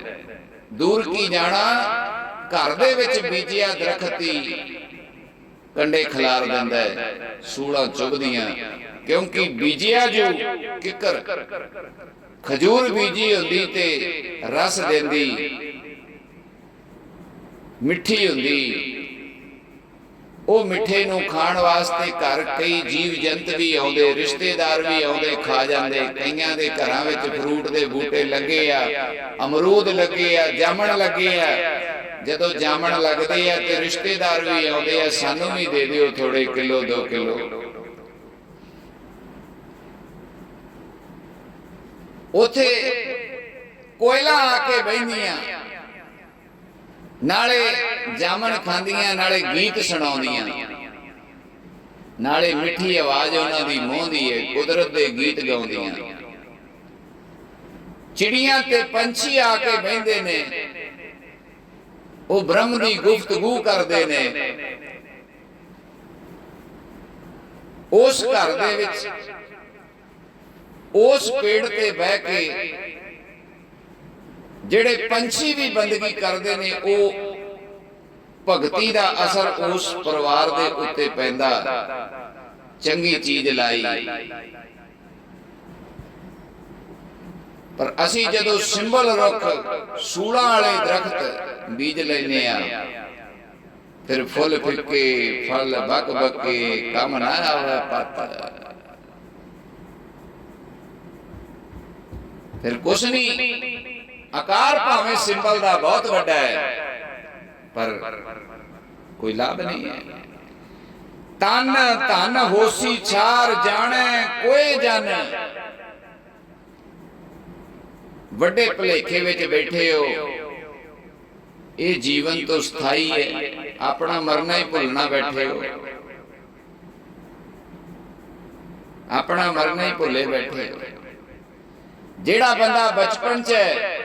ਦੂਰ ਕੀ ਜਾਣਾ, ਘਰ ਦੇ ਵਿੱਚ ਬੀਜਿਆ ਦਰਖਤ ਹੀ ਕੰਡੇ ਖਿਲਾਰ ਦਿੰਦਾ ਹੈ, ਸੂਲਾਂ ਚੁਗਦੀਆਂ। ਕਿਉਂਕਿ ਬੀਜਿਆ ਜੋ ਕਿੱਕਰ, ਖਜੂਰ ਬੀਜੀ ਹੁੰਦੀ ਤੇ ਰਸ ਦਿੰਦੀ, ਮਿੱਠੀ ਹੁੰਦੀ, ਉਹ ਮਿੱਠੇ ਨੂੰ ਖਾਣ ਵਾਸਤੇ ਘਰ ਕਈ ਜੀਵ ਜੰਤ ਵੀ ਆਉਂਦੇ, ਰਿਸ਼ਤੇਦਾਰ ਵੀ ਆਉਂਦੇ, ਖਾ ਜਾਂਦੇ। ਕਈਆਂ ਦੇ ਘਰਾਂ ਵਿੱਚ ਫਰੂਟ ਦੇ ਬੂਟੇ ਲੱਗੇ ਆ, ਅਮਰੂਦ ਲੱਗੇ ਆ, ਜਾਮਣ ਲੱਗੇ ਆ। ਜਦੋਂ ਜਾਮਣ ਲੱਗਦੇ ਆ ਤੇ ਰਿਸ਼ਤੇਦਾਰ ਵੀ ਆਉਂਦੇ ਆ, ਸਾਨੂੰ ਵੀ ਦੇ ਦਿਓ ਥੋੜੇ ਕਿਲੋ 2 ਕਿਲੋ। ਉੱਥੇ ਕੋਇਲਾ ਆ ਕੇ ਬਹਿੰਦੀਆਂ, ਨਾਲੇ ਜਾਮਣ ਖਾਂਦੀਆਂ, ਨਾਲੇ ਗੀਤ ਸੁਣਾਉਂਦੀਆਂ, ਨਾਲੇ ਮਿੱਠੀ ਆਵਾਜ਼ ਉਹਨਾਂ ਦੀ ਮੋਹਦੀ ਹੈ, ਕੁਦਰਤ ਦੇ ਗੀਤ ਗਾਉਂਦੀਆਂ। ਚਿੜੀਆਂ ਤੇ ਪੰਛੀ ਆ ਕੇ ਬਹਿੰਦੇ ਨੇ, ਉਹ ਬ੍ਰਹਮ ਦੀ ਗੁਫ਼ਤਗੂ ਕਰਦੇ ਨੇ। ਉਸ ਘਰ ਦੇ ਵਿੱਚ ਉਸ ਪੇੜ ਤੇ ਬਹਿ ਕੇ ਜਿਹੜੇ ਪੰਛੀ ਵੀ ਬੰਦਗੀ ਕਰਦੇ ਨੇ, ਉਹ ਭਗਤੀ ਦਾ ਅਸਰ ਉਸ ਪਰਿਵਾਰ ਦੇ ਉੱਤੇ ਪੈਂਦਾ। ਚੰਗੀ ਚੀਜ਼ ਲਾਈ, ਪਰ ਅਸੀਂ ਜਦੋਂ ਸਿੰਬਲ ਰੁੱਖ, ਸੂਲਾਂ ਵਾਲੇ ਦਰਖਤ ਬੀਜ ਲੈਨੇ ਆ, ਫਿਰ ਫੁੱਲ ਫਿੱਕੇ, ਫਲ ਬੱਕ ਬੱਕੇ, ਕੰਮ ਨਾ ਆਵੇ ਪੱਤ, ਫਿਰ ਕੁਛ ਨਹੀਂ। ਆਕਾਰ ਭਾਵੇਂ ਸਿੰਬਲ ਦਾ ਬਹੁਤ ਵੱਡਾ ਹੈ, ਪਰ ਕੋਈ ਲਾਭ ਨਹੀਂ ਹੈ। ਤਨ ਧਨ ਹੋਸੀ ਛਾਰ ਜਾਣੈ ਕੋਈ ਜਨ, ਵੱਡੇ ਭੁਲੇਖੇ ਵਿੱਚ ਬੈਠੇ ਹੋ। ਇਹ ਜੀਵਨ ਤੋਂ ਸਥਾਈ ਹੈ, ਆਪਣਾ ਮਰਨਾ ਹੀ ਭੁੱਲਣਾ ਬੈਠੇ ਹੋ, ਆਪਣਾ ਮਰਨਾ ਹੀ ਭੁੱਲੇ ਬੈਠੇ ਹੋ। ਜਿਹੜਾ ਬੰਦਾ ਬਚਪਨ 'ਚ ਹੈ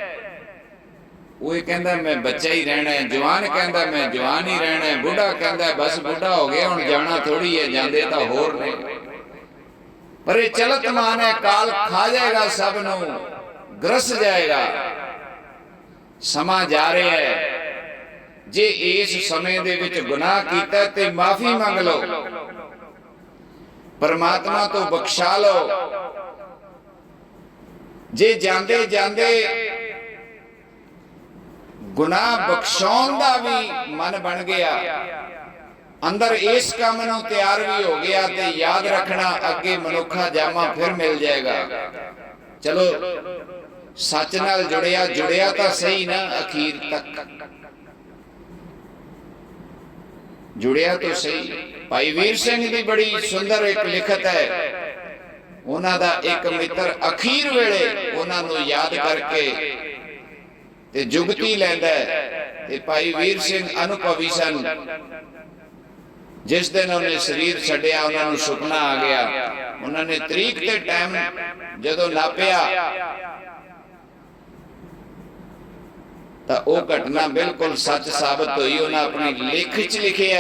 ਉਹ ਕਹਿੰਦਾ ਮੈਂ ਬੱਚਾ ਹੀ ਰਹਿਣਾ ਹੈ, ਜਵਾਨ ਕਹਿੰਦਾ ਮੈਂ ਜਵਾਨ ਹੀ ਰਹਿਣਾ ਹੈ, ਬੁੱਢਾ ਕਹਿੰਦਾ ਬਸ ਬੁੱਢਾ ਹੋ ਗਿਆ ਹੁਣ ਜਾਣਾ ਥੋੜੀ ਹੈ, ਜਾਂਦੇ ਤਾਂ ਹੋਰ ਨੇ। ਪਰ ਇਹ ਚਲਤ ਮਾਨ ਹੈ, ਕਾਲ ਖਾ ਜਾਏਗਾ, ਸਭ ਨੂੰ ਗਰਸ ਜਾਏਗਾ। ਸਮਾਂ ਜਾ ਰਿਹਾ ਹੈ, ਜੇ ਇਸ ਸਮੇਂ ਦੇ ਵਿੱਚ ਗੁਨਾਹ ਕੀਤਾ ਤੇ ਮਾਫੀ ਮੰਗ ਲਓ, ਪਰਮਾਤਮਾ ਤੋਂ ਬਖਸ਼ਾ ਲਓ। ਜੇ ਜਾਂਦੇ ਜਾਂਦੇ ਗੁਨਾਹ ਬਖਸ਼ਾਉਣ ਦਾ ਵੀ ਮਨ ਬਣ ਗਿਆ, ਅੰਦਰ ਇਸ ਕੰਮ ਨੂੰ ਤਿਆਰ ਵੀ ਹੋ ਗਿਆ, ਤੇ ਯਾਦ ਰੱਖਣਾ ਅੱਗੇ ਮਨੁੱਖਾ ਜਾਮਾ ਫਿਰ ਮਿਲ ਜਾਏਗਾ। ਚਲੋ ਸੱਚ ਨਾਲ ਜੁੜਿਆ ਤਾਂ ਸਹੀ ਨਾ, ਅਖੀਰ ਤੱਕ ਜੁੜਿਆ ਤਾਂ ਸਹੀ। ਭਾਈ ਵੀਰ ਸਿੰਘ ਦੀ ਬੜੀ ਸੁੰਦਰ ਇੱਕ ਲਿਖਤ ਹੈ, ਉਹਨਾਂ ਦਾ ਇੱਕ ਮਿੱਤਰ ਅਖੀਰ ਵੇਲੇ ਉਹਨਾਂ ਨੂੰ ਯਾਦ ਕਰਕੇ ਤੇ ਜੁਗਤੀ ਲੈਂਦਾ ਹੈ। ਤੇ ਭਾਈ ਵੀਰ ਸਿੰਘ ਅਨੁਭਵੀ ਸਨ। ਜਿਸ ਦਿਨ ਉਹਨੇ ਸਰੀਰ ਛੱਡਿਆ, ਉਹਨਾਂ ਨੂੰ ਸੁਪਨਾ ਆ ਗਿਆ। ਉਹਨਾਂ ਨੇ ਤਰੀਕ ਤੇ ਟਾਈਮ ਜਦੋਂ ਨਾਪਿਆ ਤਾਂ ਉਹ ਘਟਨਾ ਬਿਲਕੁਲ ਸੱਚ ਸਾਬਤ ਹੋਈ। ਉਹਨਾਂ ਆਪਣੀ ਲੇਖ 'ਚ ਲਿਖਿਆ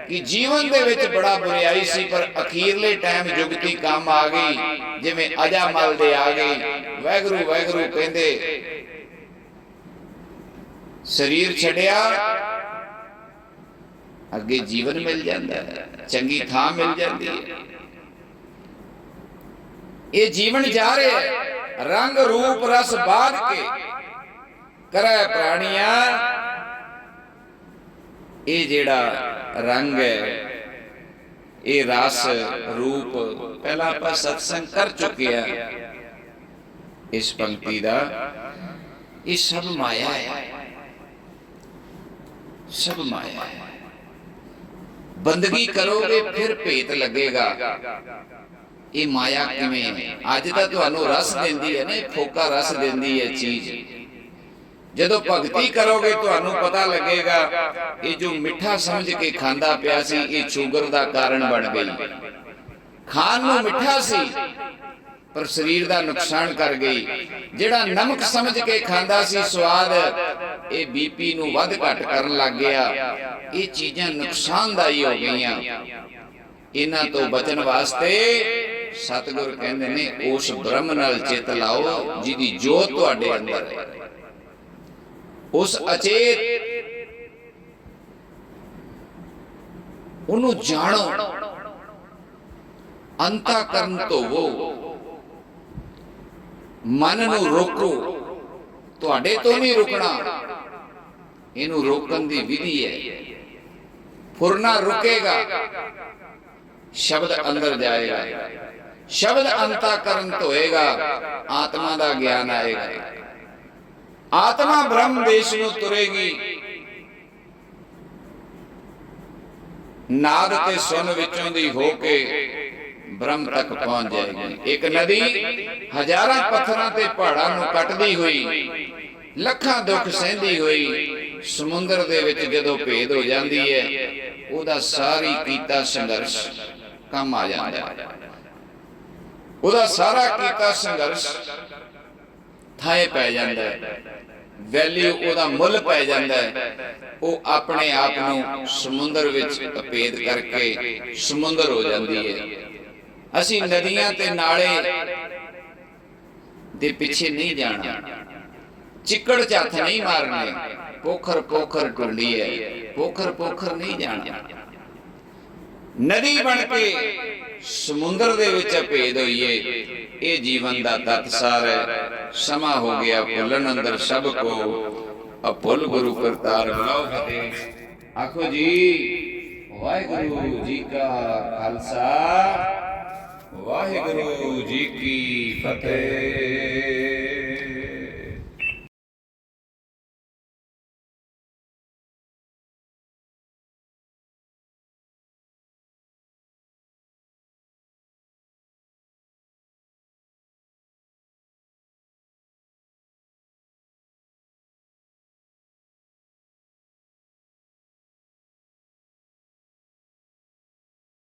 ਕਿ ਜੀਵਨ ਦੇ ਵਿੱਚ ਬੜਾ ਬੁਰਿਆਈ ਸੀ, ਪਰ ਅਖੀਰਲੇ ਟਾਈਮ ਜੁਗਤੀ ਕੰਮ ਆ ਗਈ, ਜਿਵੇਂ ਅਜਾਮਲ ਦੇ ਆ ਗਈ। ਵਾਹਿਗੁਰੂ ਵਾਹਿਗੁਰੂ ਕਹਿੰਦੇ ਸਰੀਰ ਛੱਡਿਆ, ਅੱਗੇ ਜੀਵਨ ਮਿਲ ਜਾਂਦਾ ਹੈ, ਚੰਗੀ ਥਾਂ ਮਿਲ ਜਾਂਦੀ ਹੈ। ਇਹ ਜੀਵਨ ਜਾ ਰਿਹਾ ਹੈ, ਰੰਗ ਰੂਪ ਰਸ ਬਾਧ ਕੇ ਕਰੈ ਪ੍ਰਾਣੀਆਂ। ਇਹ ਜਿਹੜਾ ਰੰਗ ਹੈ, ਇਹ ਰਸ ਰੂਪ, ਪਹਿਲਾਂ ਆਪਾਂ ਸਤਸੰਗ ਕਰ ਚੁੱਕੇ ਆ ਇਸ ਪੰਕਤੀ ਦਾ। ਇਹ ਸਭ ਮਾਇਆ ਹੈ, ਸਭ ਮਾਇਆ ਹੈ। ਬੰਦਗੀ ਕਰੋਗੇ ਫਿਰ ਭੇਤ ਲੱਗੇਗਾ ਇਹ ਮਾਇਆ ਕਿਵੇਂ ਹੈ। ਅੱਜ ਤਾਂ ਤੁਹਾਨੂੰ ਰਸ ਦਿੰਦੀ ਹੈ ਨਾ, ਫੋਕਾ ਰਸ ਦਿੰਦੀ ਹੈ ਚੀਜ਼। ਜਦੋਂ ਭਗਤੀ ਕਰੋਗੇ ਤੁਹਾਨੂੰ ਪਤਾ ਲੱਗੇਗਾ ਇਹ ਜੋ ਮਿੱਠਾ ਸਮਝ ਕੇ ਖਾਂਦਾ ਪਿਆ ਸੀ, ਇਹ ਸ਼ੂਗਰ ਦਾ ਕਾਰਨ ਬਣ ਗਈ। ਖਾਣ ਨੂੰ ਮਿੱਠਾ ਸੀ ਪਰ ਸਰੀਰ ਦਾ ਨੁਕਸਾਨ ਕਰ ਗਈ। ਜਿਹੜਾ ਨਮਕ ਸਮਝ ਕੇ ਖਾਂਦਾ ਸੀ ਸਵਾਦ, ਇਹ ਬੀਪੀ ਨੂੰ ਵੱਧ ਘੱਟ ਕਰਨ ਲੱਗ ਗਿਆ। ਇਹ ਚੀਜ਼ਾਂ ਨੁਕਸਾਨਦਾਈ ਹੋ ਗਈਆਂ। ਇਹਨਾਂ ਤੋਂ ਬਚਣ ਵਾਸਤੇ ਸਤਿਗੁਰ ਕਹਿੰਦੇ ਨੇ ਉਸ ਬ੍ਰਹਮ ਨਾਲ ਚਿੱਤ ਲਾਓ ਜਿਹਦੀ ਜੋਤ ਤੁਹਾਡੇ ਅੰਦਰ ਹੈ। ਉਸ ਅਚੇਤ ਉਹਨੂੰ ਜਾਣੋ, ਅੰਤःਕਰਨ ਧੋਵੋ, ਮਨ ਨੂੰ ਰੋਕੋ। ਤੁਹਾਡੇ ਤੋਂ ਨਹੀਂ ਰੁਕਣਾ, ਇਹਨੂੰ ਰੋਕਣ ਦੀ ਵਿਧੀ ਹੈ। ਫੁਰਨਾ ਰੁਕੇਗਾ, ਸ਼ਬਦ ਅੰਦਰ ਜਾਏਗਾ, ਸ਼ਬਦ ਅੰਤःਕਰਨ ਧੋਏਗਾ, ਆਤਮਾ ਦਾ ਗਿਆਨ ਆਏਗਾ। ਆਤਮਾ ਬ੍ਰਹਮ ਦੇਸ਼ ਨੂੰ ਤੁਰੇਗੀ, ਨਾਦ ਤੇ ਸੁਨ ਵਿੱਚੋਂ ਦੀ ਹੋ ਕੇ ਬ੍ਰਹਮ ਤੱਕ ਪਹੁੰਚ ਜਾਏਗੀ। ਇੱਕ ਨਦੀ ਹਜ਼ਾਰਾਂ ਪੱਥਰਾਂ ਤੇ ਪਹਾੜਾਂ ਨੂੰ ਕੱਟਦੀ ਹੋਈ, ਲੱਖਾਂ ਦੁੱਖ ਸਹਿੰਦੀ ਹੋਈ ਸਮੁੰਦਰ ਦੇ ਵਿੱਚ ਜਦੋਂ ਭੇਦ ਹੋ ਜਾਂਦੀ ਹੈ, ਉਹਦਾ ਸਾਰੀ ਕੀਤਾ ਸੰਘਰਸ਼ ਕੰਮ ਆ ਜਾਂਦਾ ਹੈ। ਉਹਦਾ ਸਾਰਾ ਕੀਤਾ ਸੰਘਰਸ਼ ਥਾਏ ਪੈ ਜਾਂਦਾ ਹੈ, ਵੈਲਿਊ ਉਹਦਾ ਮੁੱਲ ਪੈ ਜਾਂਦਾ ਹੈ। ਉਹ ਆਪਣੇ ਆਪ ਨੂੰ ਸਮੁੰਦਰ ਵਿੱਚ ਭੇਦ ਕਰਕੇ ਸਮੁੰਦਰ ਹੋ ਜਾਂਦੀ ਹੈ। ਅਸੀਂ ਨਦੀਆਂ ਤੇ ਨਾਲੇ ਦੇ ਪਿੱਛੇ ਨਹੀਂ ਜਾਣਾ, ਚਿੱਕੜ 'ਚ ਹੱਥ ਨਹੀਂ ਮਾਰਨੇ। ਪੋਖਰ ਪੋਖਰ ਟੁੰਡੀ ਹੈ, ਪੋਖਰ ਪੋਖਰ ਨਹੀਂ ਜਾਣਾ। ਨਦੀ ਬਣ ਕੇ ਸਮੁੰਦਰ ਦੇ ਵਿੱਚ ਭੇਦ ਹੋਈਏ, ਇਹ ਜੀਵਨ ਦਾ ਤੱਤ ਸਾਰ ਹੈ। ਸਮਾਂ ਹੋ ਗਿਆ ਭੁੱਲਣ ਅੰਦਰ ਸਭ ਕੋ, ਅਭੁੱਲ ਗੁਰੂ ਕਰਤਾਰ ਬੁਲਾਓ ਫਤਿਹ। ਆਖੋ ਜੀ ਵਾਹਿਗੁਰੂ ਜੀ ਕਾ ਖਾਲਸਾ, ਵਾਹਿਗੁਰੂ ਜੀ ਕੀ ਫਤਿਹ।